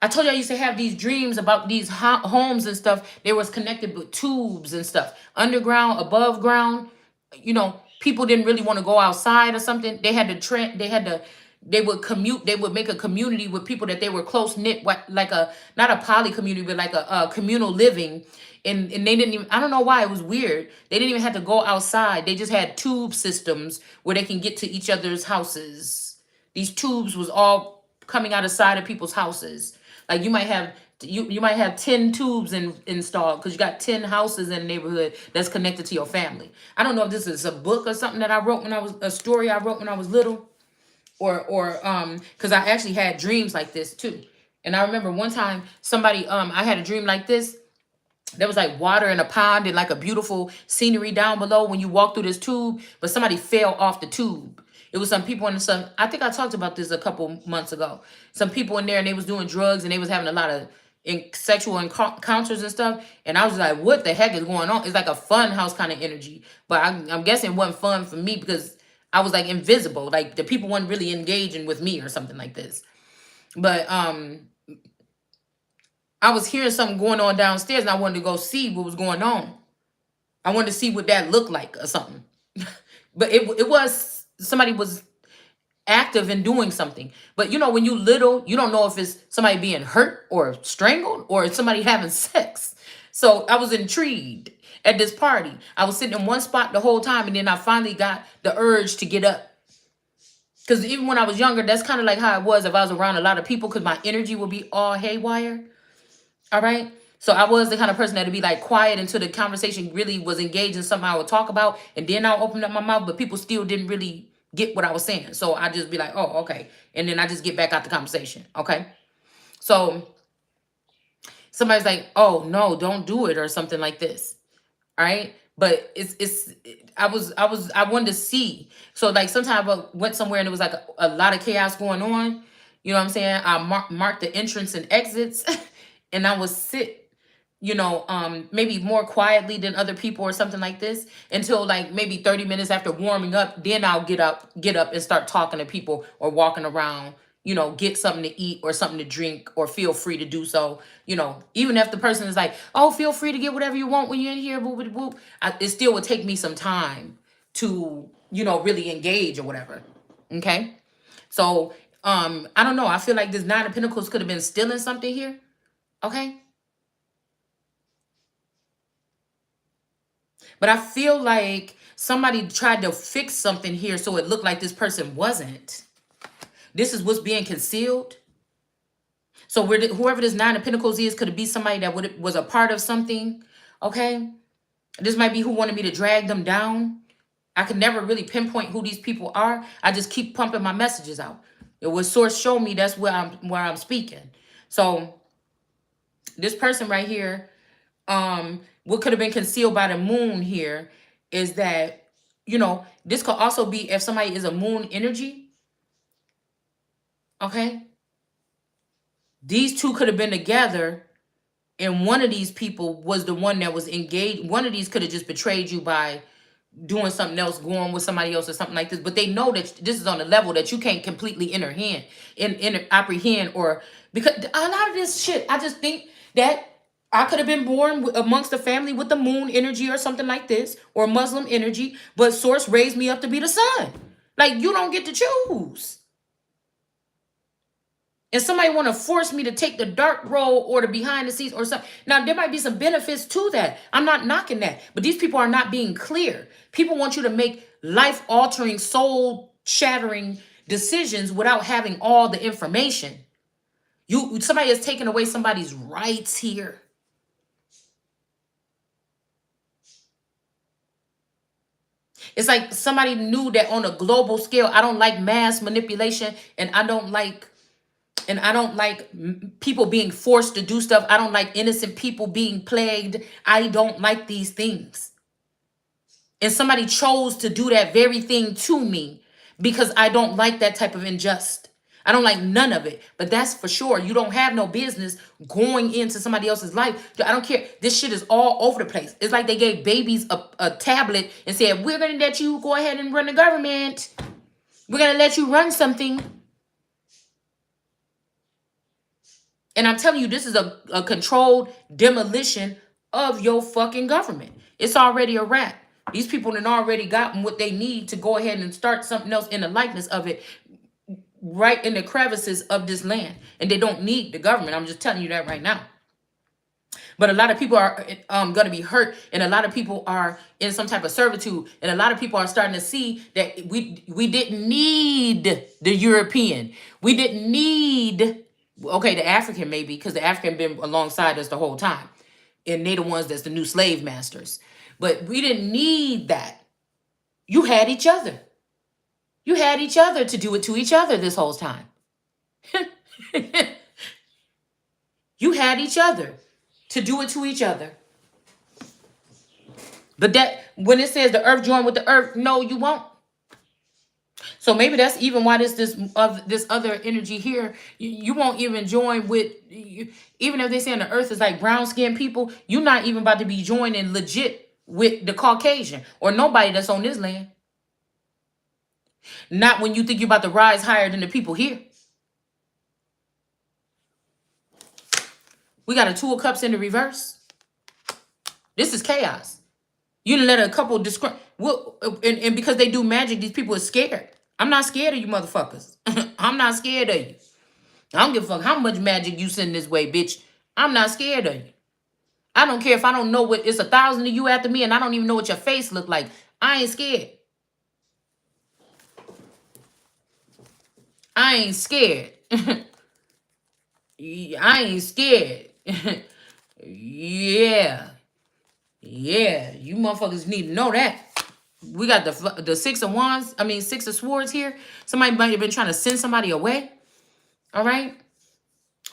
I told you I used to have these dreams about these homes and stuff. They was connected with tubes and stuff. Underground, above ground. You know, people didn't really want to go outside or something. They had to they would commute. They would make a community with people that they were close knit, like a, not a poly community, but like a communal living. And they didn't even, I don't know why, it was weird. They didn't even have to go outside. They just had tube systems where they can get to each other's houses. These tubes was all coming out of side of people's houses. Like you might have you might have 10 tubes installed because you got 10 houses in the neighborhood that's connected to your family. I don't know if this is a book or something that I wrote when I was, a story I wrote when I was little, or because I actually had dreams like this too. And I remember one time somebody, I had a dream like this. There was like water in a pond and like a beautiful scenery down below when you walk through this tube, but somebody fell off the tube. It was some people in the sun. I think I talked about this a couple months ago. Some people in there and they was doing drugs and they was having a lot of sexual encounters and stuff. And I was like, what the heck is going on? It's like a fun house kind of energy. But I'm guessing it wasn't fun for me because I was like invisible. Like the people weren't really engaging with me or something like this. But I was hearing something going on downstairs and I wanted to go see what was going on. I wanted to see what that looked like or something. But it was, somebody was active in doing something. But you know, when you little, you don't know if it's somebody being hurt or strangled or it's somebody having sex. So I was intrigued at this party. I was sitting in one spot the whole time and then I finally got the urge to get up. Because even when I was younger, that's kind of like how it was if I was around a lot of people, because my energy would be all haywire. All right. So I was the kind of person that would be like quiet until the conversation really was engaged in something I would talk about. And then I'll open up my mouth, but people still didn't really get what I was saying. So I just be like, oh, okay. And then I just get back out the conversation. Okay. So somebody's like, oh no, don't do it or something like this. All right. But I wanted to see. So like sometimes I went somewhere and it was like a lot of chaos going on. You know what I'm saying? I marked the entrance and exits and I would sit, you know, maybe more quietly than other people or something like this until like maybe 30 minutes after warming up. Then I'll get up and start talking to people or walking around, you know, get something to eat or something to drink or feel free to do so. You know, even if the person is like, oh, feel free to get whatever you want when you're in here, boop, boop, boop. It still would take me some time to, you know, really engage or whatever. Okay. So, I don't know. I feel like this Nine of Pentacles could have been stealing something here. Okay. But I feel like somebody tried to fix something here so it looked like this person wasn't. This is what's being concealed. So whoever this Nine of Pentacles is, could it be somebody that was a part of something? Okay. This might be who wanted me to drag them down. I could never really pinpoint who these people are. I just keep pumping my messages out. It was source show me that's where I'm speaking. So this person right here, what could have been concealed by the moon here is that, you know, this could also be if somebody is a moon energy. Okay. These two could have been together, and one of these people was the one that was engaged. One of these could have just betrayed you by doing something else, going with somebody else or something like this. But they know that this is on a level that you can't completely apprehend, or because a lot of this shit, I just think that I could have been born amongst a family with the moon energy or something like this, or Muslim energy, but source raised me up to be the sun. Like, you don't get to choose. And somebody want to force me to take the dark road or the behind the scenes or something. Now, there might be some benefits to that. I'm not knocking that. But these people are not being clear. People want you to make life-altering, soul-shattering decisions without having all the information. Somebody is taking away somebody's rights here. It's like somebody knew that on a global scale, I don't like mass manipulation, and I don't like people being forced to do stuff. I don't like innocent people being plagued. I don't like these things. And somebody chose to do that very thing to me because I don't like that type of injustice. I don't like none of it. But that's for sure. You don't have no business going into somebody else's life. I don't care. This shit is all over the place. It's like they gave babies a tablet and said, we're going to let you go ahead and run the government. We're going to let you run something. And I'm telling you, this is a controlled demolition of your fucking government. It's already a wrap. These people have already gotten what they need to go ahead and start something else in the likeness of it, right in the crevices of this land. And they don't need the government. I'm just telling you that right now. But a lot of people are going to be hurt, and a lot of people are in some type of servitude, and a lot of people are starting to see that we didn't need the European. We didn't need, okay, the African maybe, because the African been alongside us the whole time, and they the ones that's the new slave masters. But we didn't need that. You had each other. You had each other to do it to each other this whole time. You had each other to do it to each other. But that, when it says the earth joined with the earth, no, you won't. So maybe that's even why this other energy here, you won't even join with, even if they say the earth is like brown skinned people, you're not even about to be joining legit with the Caucasian or nobody that's on this land. Not when you think you're about to rise higher than the people here. We got a Two of Cups in the reverse. This is chaos. You didn't let a couple describe. Well, and because they do magic, these people are scared. I'm not scared of you motherfuckers. I'm not scared of you. I don't give a fuck how much magic you send this way, bitch. I'm not scared of you. I don't care if I don't know what, it's 1,000 of you after me and I don't even know what your face look like. I ain't scared. I ain't scared. I ain't scared. Yeah. Yeah. You motherfuckers need to know that. We got the Six of Wands. I mean, Six of Swords here. Somebody might have been trying to send somebody away. All right.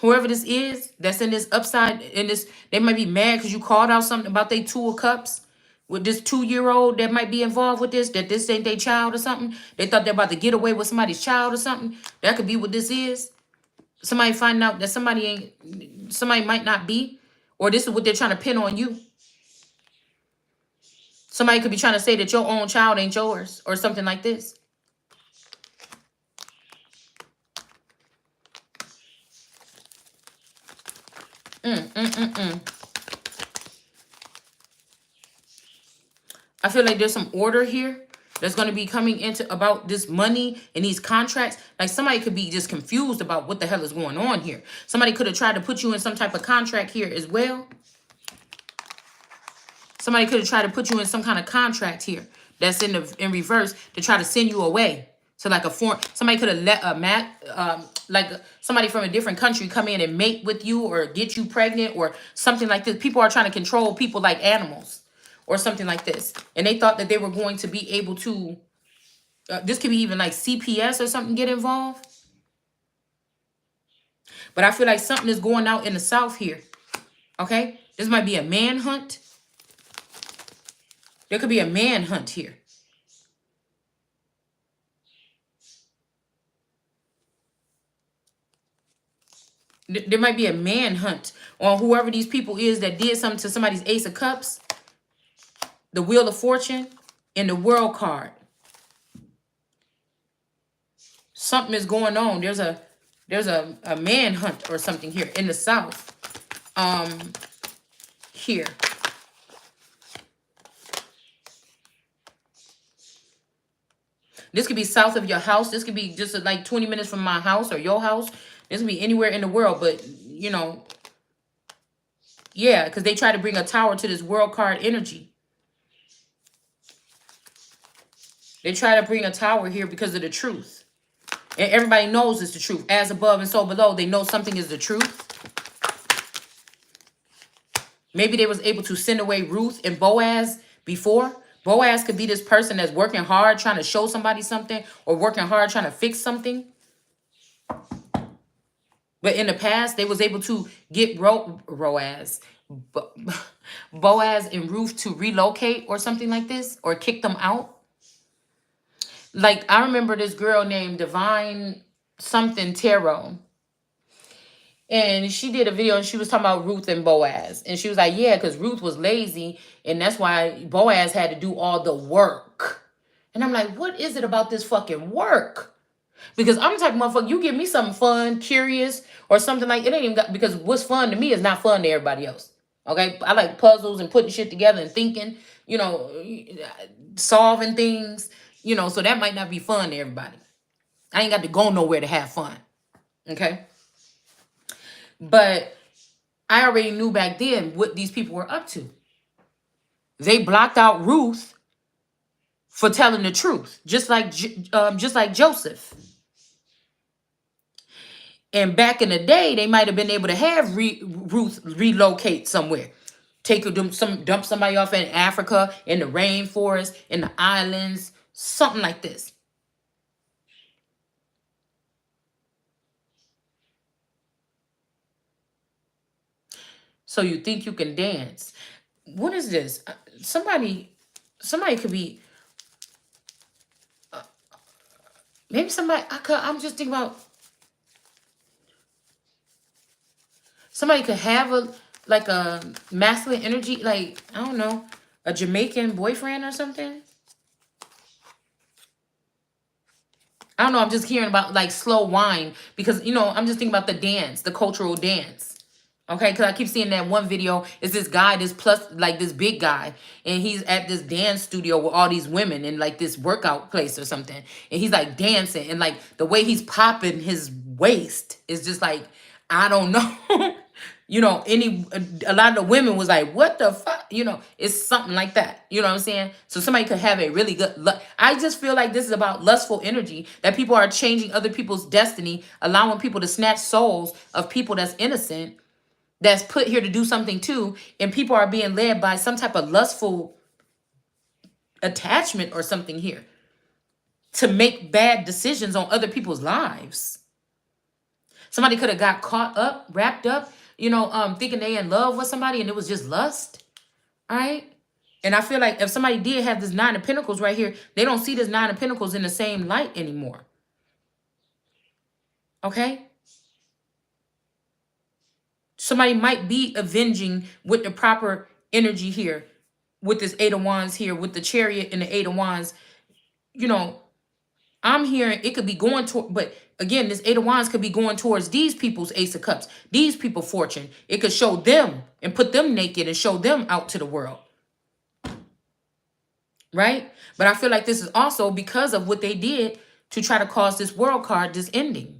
Whoever this is that's in this upside, in this, they might be mad because you called out something about they Two of Cups with this 2-year-old that might be involved with this, that this ain't their child or something. They thought they're about to get away with somebody's child or something. That could be what this is. Somebody finding out that somebody might not be, or this is what they're trying to pin on you. Somebody could be trying to say that your own child ain't yours or something like this. I feel like there's some order here that's going to be coming into about this money and these contracts. Like somebody could be just confused about what the hell is going on here. Somebody could have tried to put you in some type of contract here as well. Somebody could have tried to put you in some kind of contract here that's in reverse to try to send you away. So like a foreign, somebody could have let like somebody from a different country come in and mate with you or get you pregnant or something like this. People are trying to control people like animals or something like this. And they thought that they were going to be able to, this could be even like CPS or something get involved. But I feel like something is going out in the South here. Okay? This might be a manhunt. There could be a manhunt here. There might be a manhunt on whoever these people is that did something to somebody's Ace of Cups, the Wheel of Fortune, and the World card. Something is going on. There's a manhunt or something here in the South. Here. This could be south of your house. This could be just like 20 minutes from my house or your house. This could be anywhere in the world, but, you know, yeah, because they try to bring a tower to this world card energy. They try to bring a tower here because of the truth. And everybody knows it's the truth. As above and so below, they know something is the truth. Maybe they was able to send away Ruth and Boaz before. Boaz could be this person that's working hard, trying to show somebody something, or working hard, trying to fix something. But in the past, they was able to get Boaz and Ruth to relocate or something like this, or kick them out. Like, I remember this girl named Divine something Tarot. And she did a video and she was talking about Ruth and Boaz. And she was like, yeah, because Ruth was lazy. And that's why Boaz had to do all the work. And I'm like, what is it about this fucking work? Because I'm the type of motherfucker, you give me something fun, curious, or something like, it ain't even got, because what's fun to me is not fun to everybody else. Okay? I like puzzles and putting shit together and thinking, you know, solving things, you know, so that might not be fun to everybody. I ain't got to go nowhere to have fun. Okay? But I already knew back then what these people were up to. They blocked out Ruth for telling the truth, just like Joseph. And back in the day, they might have been able to have Ruth relocate somewhere. Dump somebody off in Africa, in the rainforest, in the islands, something like this. So you think you can dance. What is this? Somebody could be, maybe somebody, I'm just thinking about, somebody could have a masculine energy, like, I don't know, a Jamaican boyfriend or something. I don't know, I'm just hearing about like slow wine because, you know, I'm just thinking about the dance, the cultural dance. Okay, because I keep seeing that one video. It's this guy, this big guy, and he's at this dance studio with all these women in like this workout place or something. And he's like dancing, and like the way he's popping his waist is just like, I don't know. You know, a lot of the women was like, what the fuck? You know, it's something like that. You know what I'm saying? So somebody could have a really good, I just feel like this is about lustful energy, that people are changing other people's destiny, allowing people to snatch souls of people that's innocent, that's put here to do something too, and people are being led by some type of lustful attachment or something here to make bad decisions on other people's lives. Somebody could have got caught up, wrapped up, you know, thinking they in love with somebody and it was just lust. All right? And I feel like if somebody did have this 9 of Pentacles right here, they don't see this 9 of Pentacles in the same light anymore. Okay? Somebody might be avenging with the proper energy here, with this 8 of Wands here, with the Chariot and the 8 of Wands. You know, I'm hearing it could be going to, but again, this 8 of Wands could be going towards these people's Ace of Cups, these people fortune. It could show them and put them naked and show them out to the world. Right? But I feel like this is also because of what they did to try to cause this world card, this ending.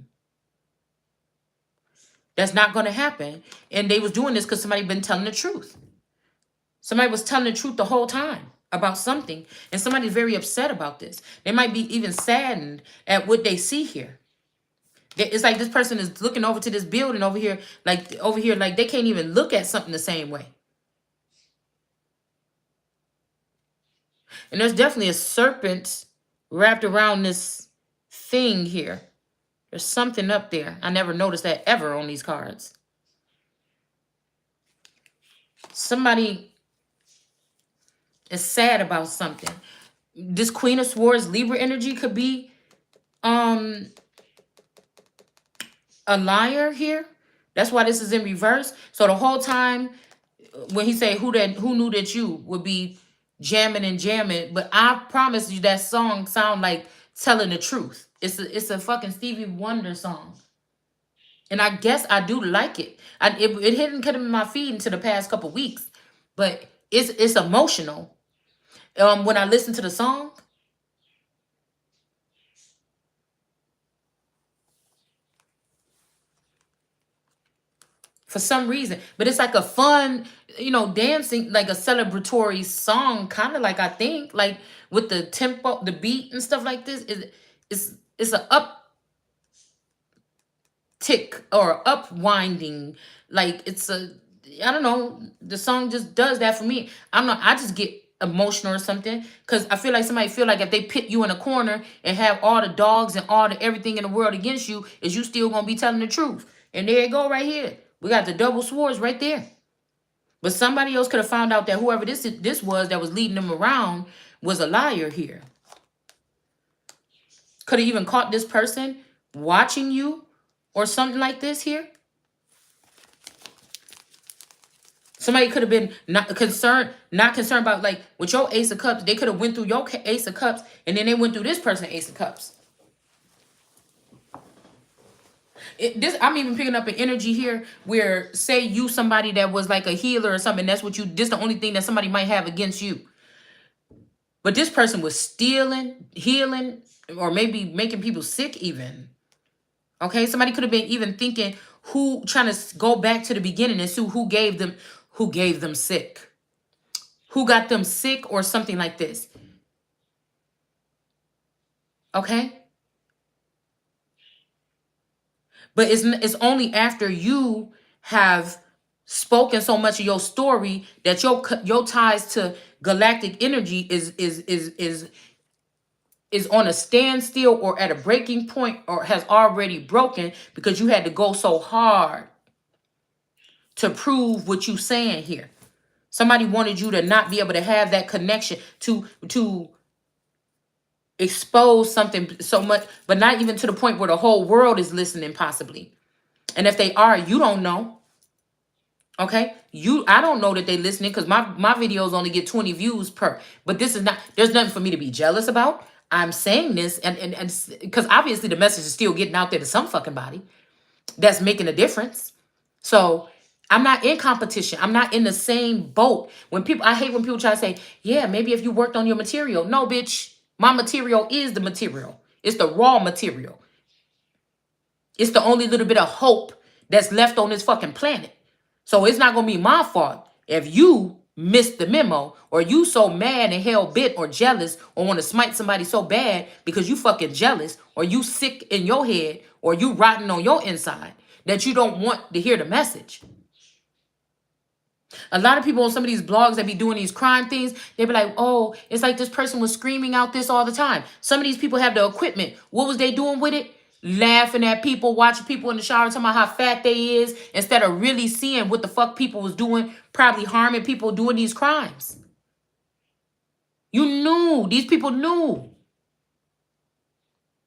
That's not going to happen. And they was doing this because somebody been telling the truth. Somebody was telling the truth the whole time about something, and somebody's very upset about this. They might be even saddened at what they see here. It's like this person is looking over to this building over here, like they can't even look at something the same way. And there's definitely a serpent wrapped around this thing here. There's something up there. I never noticed that ever on these cards. Somebody is sad about something. This Queen of Swords Libra energy could be a liar here. That's why this is in reverse. So the whole time when he say who knew that you would be jamming and jamming, but I promise you that song sound like telling the truth. It's a fucking Stevie Wonder song. And I guess I do like it. It hadn't come in my feed until the past couple weeks, but it's emotional. When I listen to the song, for some reason, but it's like a fun, dancing, like a celebratory song, kind of like I think, like with the tempo, the beat and stuff like this. It's a up tick or upwinding, like I don't know, the song just does that for me. I just get emotional or something, because I feel like somebody feel like if they pit you in a corner and have all the dogs and all the everything in the world against you, is you still gonna be telling the truth. And there you go right here. We got the double swords right there. But somebody else could have found out that whoever this was that was leading them around was a liar here. Could have even caught this person watching you or something like this here. Somebody could have been not concerned about, like, with your Ace of Cups. They could have went through your Ace of Cups, and then they went through this person Ace of Cups. I'm even picking up an energy here where, say you somebody that was like a healer or something. That's what this the only thing that somebody might have against you. But this person was stealing, healing, or maybe making people sick even. Okay, somebody could have been even thinking trying to go back to the beginning and see who gave them sick. Who got them sick or something like this. Okay? But it's only after you have spoken so much of your story that your ties to galactic energy is on a standstill or at a breaking point or has already broken, because you had to go so hard to prove what you saying here. Somebody wanted you to not be able to have that connection to expose something so much, but not even to the point where the whole world is listening possibly. And if they are, you don't know. Okay? I don't know that they listening, because my videos only get 20 views per. But there's nothing for me to be jealous about. I'm saying this and because obviously the message is still getting out there to some fucking body that's making a difference. So I'm not in competition. I'm not in the same boat. I hate when people try to say, yeah, maybe if you worked on your material. No, bitch. My material is the material. It's the raw material. It's the only little bit of hope that's left on this fucking planet. So it's not going to be my fault if you missed the memo, or you so mad and hell bent or jealous or want to smite somebody so bad because you fucking jealous, or you sick in your head, or you rotten on your inside, that you don't want to hear the message. A lot of people on some of these blogs that be doing these crime things, they be like, oh, it's like this person was screaming out this all the time. Some of these people have the equipment. What was they doing with it? Laughing at people, watching people in the shower, talking about how fat they is, instead of really seeing what the fuck people was doing, probably harming people doing these crimes. You knew. These people knew.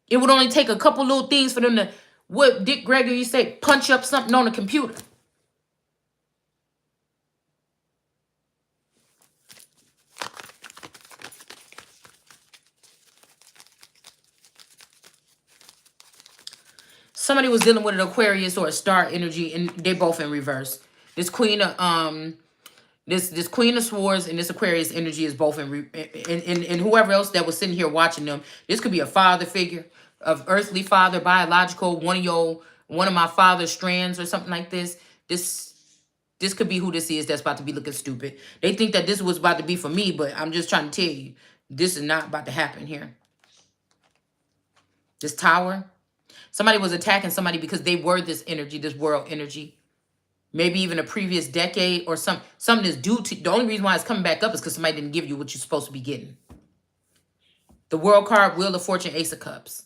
It would only take a couple little things for them to, what Dick Gregory used to say, punch up something on a computer. Somebody was dealing with an Aquarius or a star energy, and they both in reverse. This Queen of this Queen of Swords and this Aquarius energy is both and whoever else that was sitting here watching them. This could be a father figure, of earthly father, biological, one of my father's strands or something like this. This This could be who this is that's about to be looking stupid. They think that this was about to be for me, but I'm just trying to tell you, this is not about to happen here. This tower, somebody was attacking somebody because they were this energy, this world energy. Maybe even a previous decade or something is due to. The only reason why it's coming back up is because somebody didn't give you what you're supposed to be getting. The World card, Wheel of Fortune, Ace of Cups.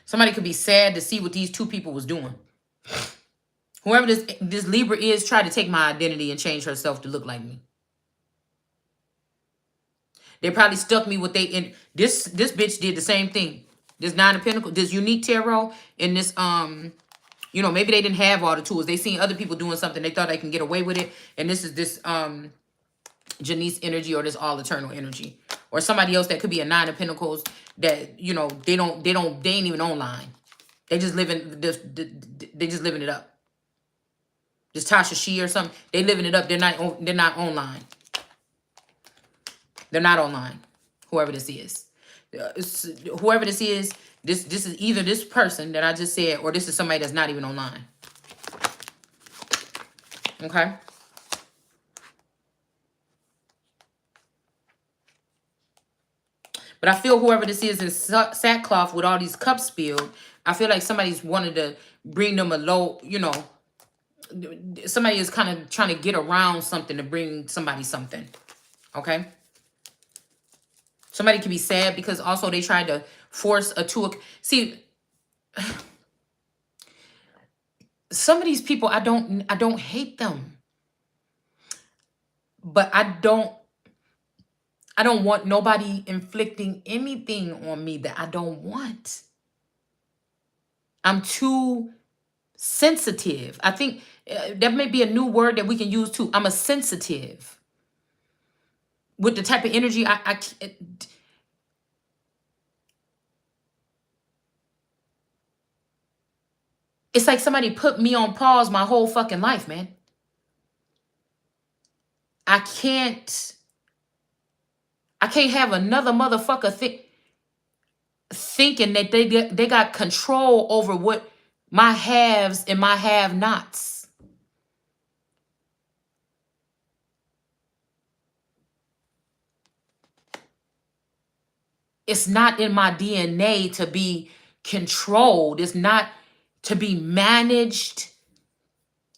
Somebody could be sad to see what these two people was doing. Whoever this Libra is tried to take my identity and change herself to look like me. They probably stuck me with this bitch did the same thing. This Nine of Pentacles, this unique tarot, and this you know, maybe they didn't have all the tools. They seen other people doing something, they thought they can get away with it. And this is this Janice energy, or this all eternal energy. Or somebody else that could be a Nine of Pentacles that, you know, they ain't even online. They just living this, they just living it up. This Tasha She or something, they living it up. They're not online. They're not online. Whoever this is. Whoever this is, this is either this person that I just said, or this is somebody that's not even online. Okay? But I feel whoever this is in sackcloth with all these cups spilled, I feel like somebody's wanted to bring them a low, you know, somebody is kind of trying to get around something to bring somebody something. Okay? Somebody can be sad because also they tried to force a two. See, some of these people, I don't hate them. But I don't want nobody inflicting anything on me that I don't want. I'm too sensitive. I think that may be a new word that we can use too. I'm a sensitive. With the type of energy it's like somebody put me on pause my whole fucking life, man. I can't have another motherfucker thinking that they got control over what my haves and my have-nots. It's not in my DNA to be controlled. It's not to be managed.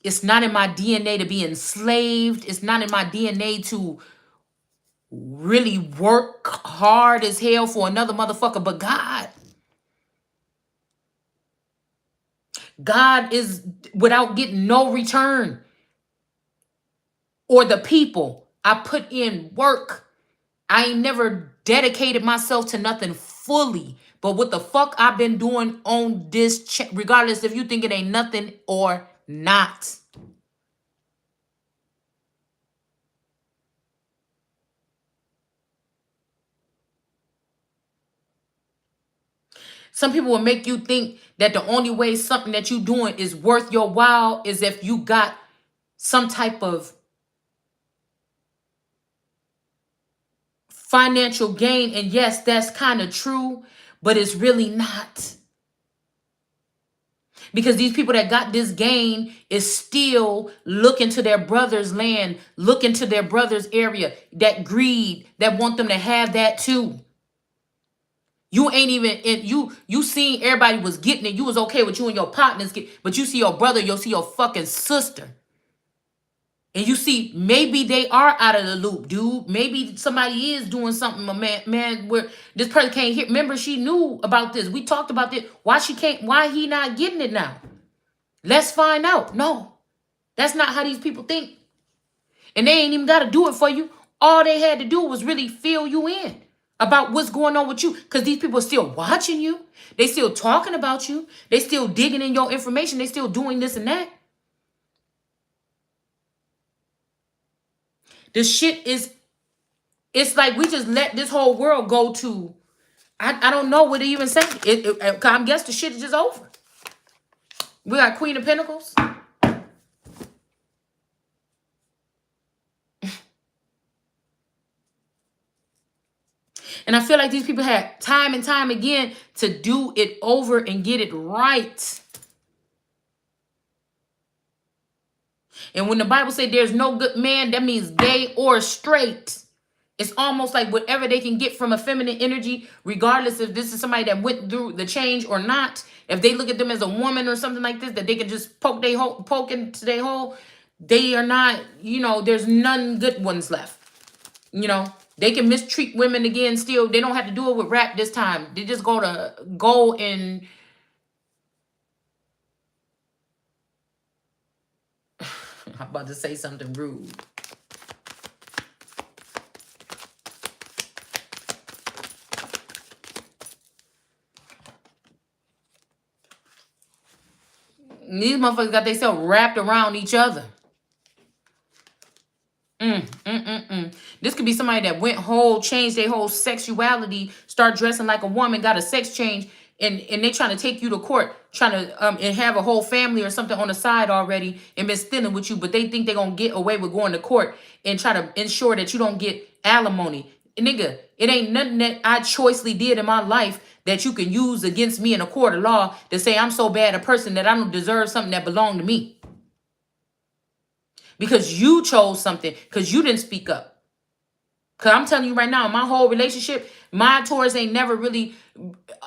It's not in my DNA to be enslaved. It's not in my DNA to really work hard as hell for another motherfucker but God. God is without getting no return. Or the people. I put in work. I ain't never dedicated myself to nothing fully. But what the fuck I've been doing on this, regardless if you think it ain't nothing or not. Some people will make you think that the only way something that you doing is worth your while is if you got some type of financial gain. And yes, that's kind of true, but it's really not. Because these people that got this gain is still looking to their brother's land, looking to their brother's area, that greed, that want them to have that too. You ain't even you seen everybody was getting it. You was okay with you and your partners but you see your brother, you'll see your fucking sister. And you see, maybe they are out of the loop, dude. Maybe somebody is doing something, man, where this person can't hear. Remember, she knew about this. We talked about this. Why he not getting it now? Let's find out. No, that's not how these people think. And they ain't even got to do it for you. All they had to do was really fill you in about what's going on with you. Because these people are still watching you. They still talking about you. They still digging in your information. They still doing this and that. The shit is, it's like we just let this whole world go to, I don't know what to even say. I guess the shit is just over. We got Queen of Pentacles. And I feel like these people had time and time again to do it over and get it right. And when the Bible says there's no good man, that means gay or straight. It's almost like whatever they can get from a feminine energy, regardless if this is somebody that went through the change or not, if they look at them as a woman or something like this, that they can just poke into their hole, they are not, there's none good ones left. They can mistreat women again still. They don't have to do it with rap this time. They just go and I'm about to say something rude. These motherfuckers got themselves wrapped around each other. This could be somebody that changed their whole sexuality, start dressing like a woman, got a sex change, and they trying to take you to court, trying to and have a whole family or something on the side already and been stealing with you, but they think they're gonna get away with going to court and try to ensure that you don't get alimony. Nigga, it ain't nothing that I choicely did in my life that you can use against me in a court of law to say I'm so bad a person that I don't deserve something that belonged to me. Because you chose something, because you didn't speak up. Because I'm telling you right now, my whole relationship, my Taurus ain't never really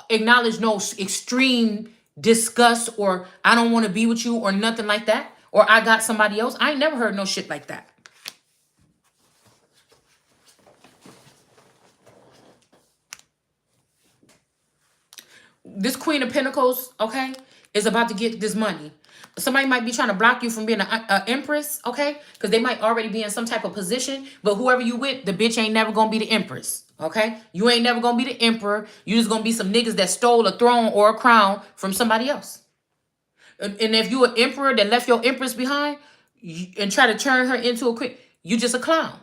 acknowledged no extreme disgust or I don't want to be with you or nothing like that. Or I got somebody else. I ain't never heard no shit like that. This Queen of Pentacles, okay, is about to get this money. Somebody might be trying to block you from being an Empress, okay? Because they might already be in some type of position. But whoever you with, the bitch ain't never going to be the Empress, okay? You ain't never going to be the Emperor. You just going to be some niggas that stole a throne or a crown from somebody else. And if you an Emperor that left your Empress behind and try to turn her into a queen, you just a clown.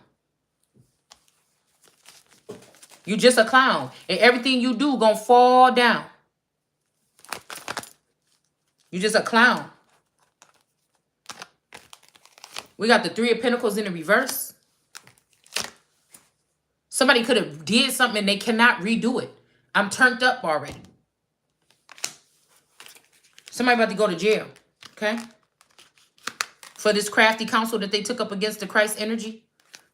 You just a clown. And everything you do going to fall down. You just a clown. We got the Three of Pentacles in the reverse. Somebody could have did something and they cannot redo it. I'm turned up already. Somebody about to go to jail, okay? For this crafty counsel that they took up against the Christ energy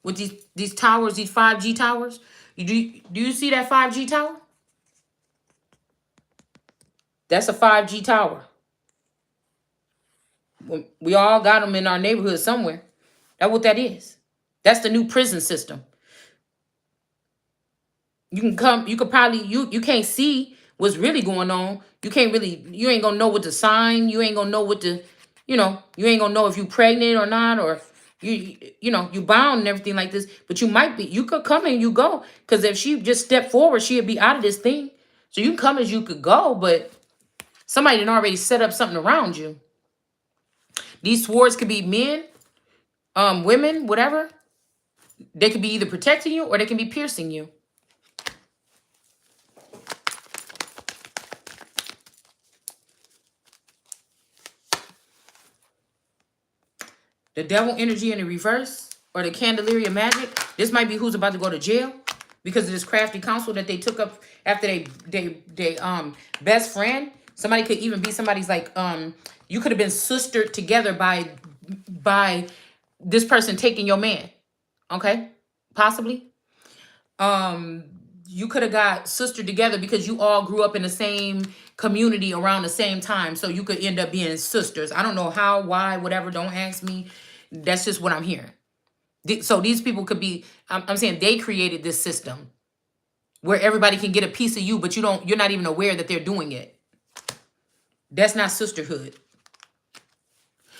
with these towers, these 5G towers. Do you see that 5G tower? That's a 5G tower. We all got them in our neighborhood somewhere. That's what that is. That's the new prison system. You can't see what's really going on. You ain't gonna know what to sign. You ain't gonna know what to, you ain't gonna know if you pregnant or not, or you bound and everything like this. But you could come and you go. Because if she just stepped forward, she'd be out of this thing. So you can come as you could go, but somebody done already set up something around you. These swords could be men, women, whatever. They could be either protecting you or they can be piercing you. The devil energy in the reverse or the Candelaria magic. This might be who's about to go to jail because of this crafty counsel that they took up after they best friend. Somebody could even be somebody's like you could have been sistered together by this person taking your man. Okay? Possibly. You could have got sistered together because you all grew up in the same community around the same time. So you could end up being sisters. I don't know how, why, whatever. Don't ask me. That's just what I'm hearing. So these people could be, I'm saying they created this system where everybody can get a piece of you, but you're not even aware that they're doing it. That's not sisterhood.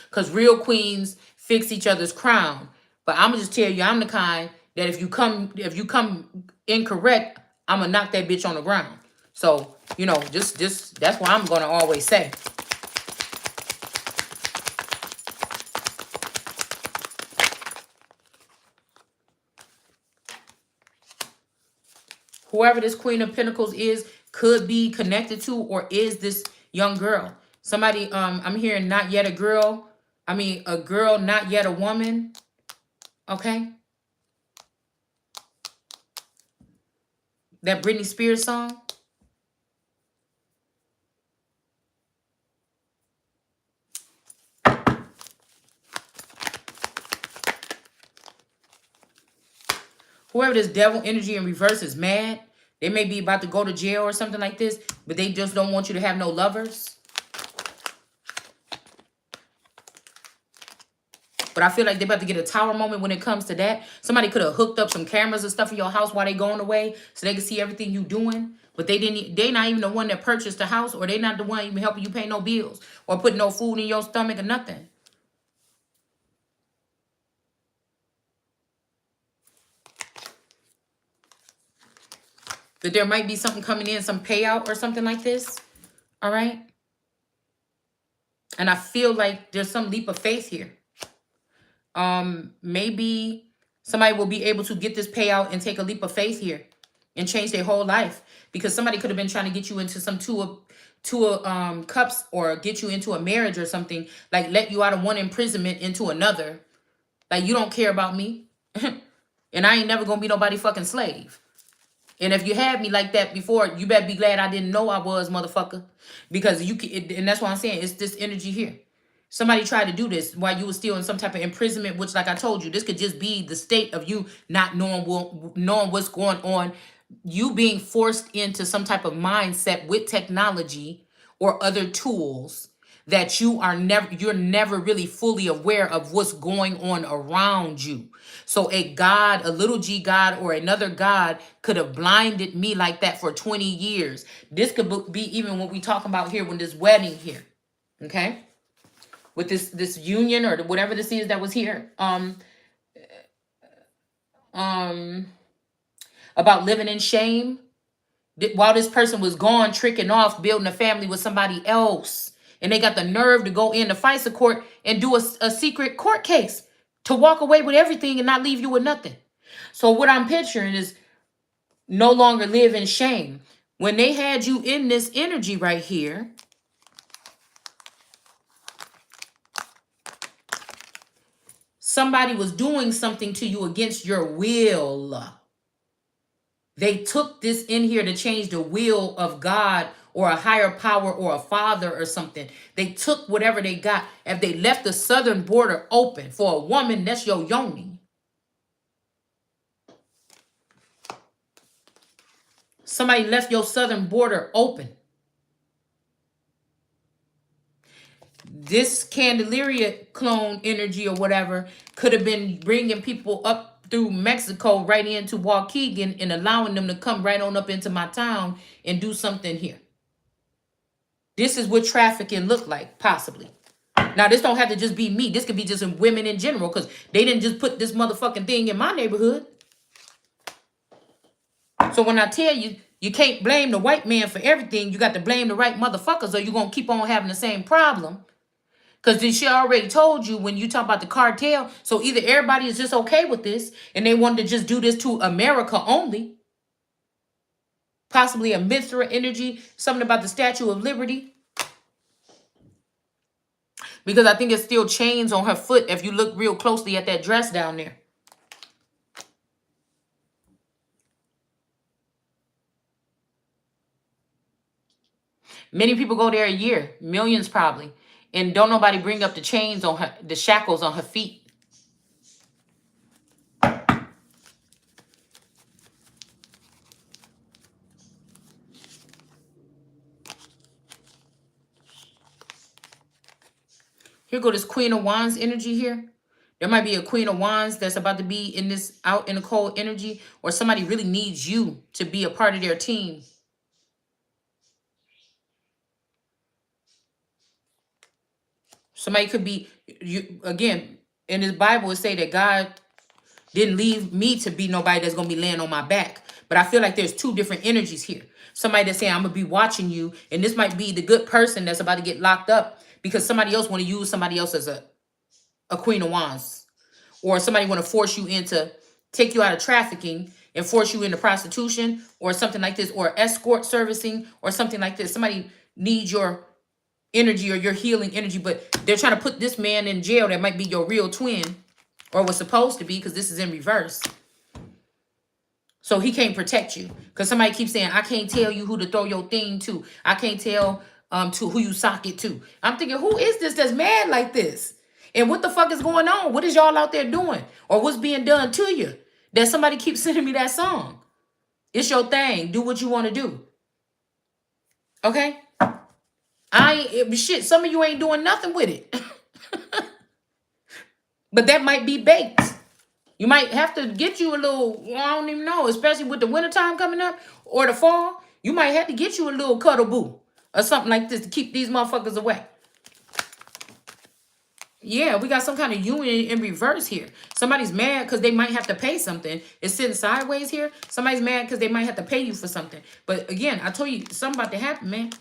Because real queens fix each other's crown. But I'm gonna just tell you, I'm the kind that if you come incorrect, I'm gonna knock that bitch on the ground. So, just that's what I'm gonna always say. Whoever this Queen of Pentacles is could be connected to or is this young girl. Somebody, I'm hearing not yet a girl. I mean, a girl, not yet a woman. Okay? That Britney Spears song. Whoever this devil energy in reverse is mad. They may be about to go to jail or something like this, but they just don't want you to have no lovers. But I feel like they're about to get a tower moment when it comes to that. Somebody could have hooked up some cameras and stuff in your house while they going away so they can see everything you doing. But they not even the one that purchased the house, or they not the one even helping you pay no bills or put no food in your stomach or nothing. That there might be something coming in, some payout or something like this. All right. And I feel like there's some leap of faith here. Maybe somebody will be able to get this payout and take a leap of faith here and change their whole life, because somebody could have been trying to get you into some two of cups, or get you into a marriage or something, like let you out of one imprisonment into another. Like, you don't care about me and I ain't never gonna be nobody fucking slave. And if you had me like that before, you better be glad I didn't know I was, motherfucker. Because you can, and that's what I'm saying. It's this energy here. Somebody tried to do this while you were still in some type of imprisonment, which, like I told you, this could just be the state of you not knowing what's going on. You being forced into some type of mindset with technology or other tools that you're never really fully aware of what's going on around you. So a God, a little g God, or another God could have blinded me like that for 20 years. This could be even what we talking about here when this wedding here. Okay? With this union or whatever this is that was here. About living in shame. While this person was gone, tricking off, building a family with somebody else. And they got the nerve to go into FISA court and do a secret court case to walk away with everything and not leave you with nothing. So what I'm picturing is no longer live in shame. When they had you in this energy right here, somebody was doing something to you against your will. They took this in here to change the will of God or a higher power or a father or something. They took whatever they got. If they left the southern border open for a woman, that's your yoni. Somebody left your southern border open. This Candelaria clone energy or whatever could have been bringing people up through Mexico right into Waukegan and allowing them to come right on up into my town and do something here. This is what trafficking look like, possibly. Now, this don't have to just be me. This could be just women in general, because they didn't just put this motherfucking thing in my neighborhood. So when I tell you, you can't blame the white man for everything, you got to blame the right motherfuckers, or you're going to keep on having the same problem. Because this shit already told you when you talk about the cartel. So either everybody is just okay with this and they wanted to just do this to America only. Possibly a Mithra energy. Something about the Statue of Liberty. Because I think it's still chains on her foot if you look real closely at that dress down there. Many people go there a year. Millions probably. And don't nobody bring up the chains on her, the shackles on her feet. Here go this Queen of Wands energy here. There might be a Queen of Wands that's about to be in this out in the cold energy, or somebody really needs you to be a part of their team. Somebody could be, you again, in this Bible, it say that God didn't leave me to be nobody that's going to be laying on my back. But I feel like there's two different energies here. Somebody that's saying, I'm going to be watching you. And this might be the good person that's about to get locked up because somebody else want to use somebody else as a Queen of Wands. Or somebody want to force you into, take you out of trafficking and force you into prostitution or something like this. Or escort servicing or something like this. Somebody needs your energy or your healing energy. But they're trying to put this man in jail that might be your real twin. Or was supposed to be, because this is in reverse. So he can't protect you. Because somebody keeps saying, I can't tell you who to throw your thing to. I can't tell to who you sock it to. I'm thinking, who is this that's mad like this? And what the fuck is going on? What is y'all out there doing? Or what's being done to you? That somebody keeps sending me that song. It's your thing. Do what you want to do. Okay? Shit, some of you ain't doing nothing with it. But that might be baked. You might have to get you a little, I don't even know, especially with the wintertime coming up or the fall. You might have to get you a little cuddle boo or something like this to keep these motherfuckers away. Yeah, we got some kind of union in reverse here. Somebody's mad because they might have to pay something. It's sitting sideways here. Somebody's mad because they might have to pay you for something. But again, I told you something about to happen, man.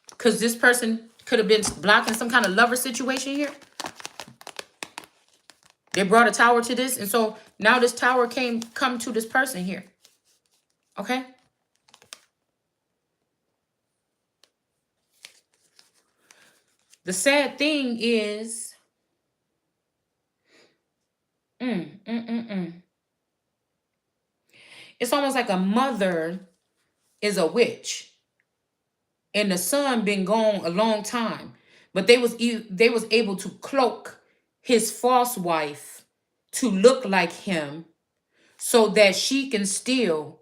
Because this person could have been blocking some kind of lover situation here. They brought a tower to this. And so now this tower come to this person here. Okay? The sad thing is, it's almost like a mother is a witch. And the son been gone a long time. But they was able to cloak his false wife to look like him so that she can steal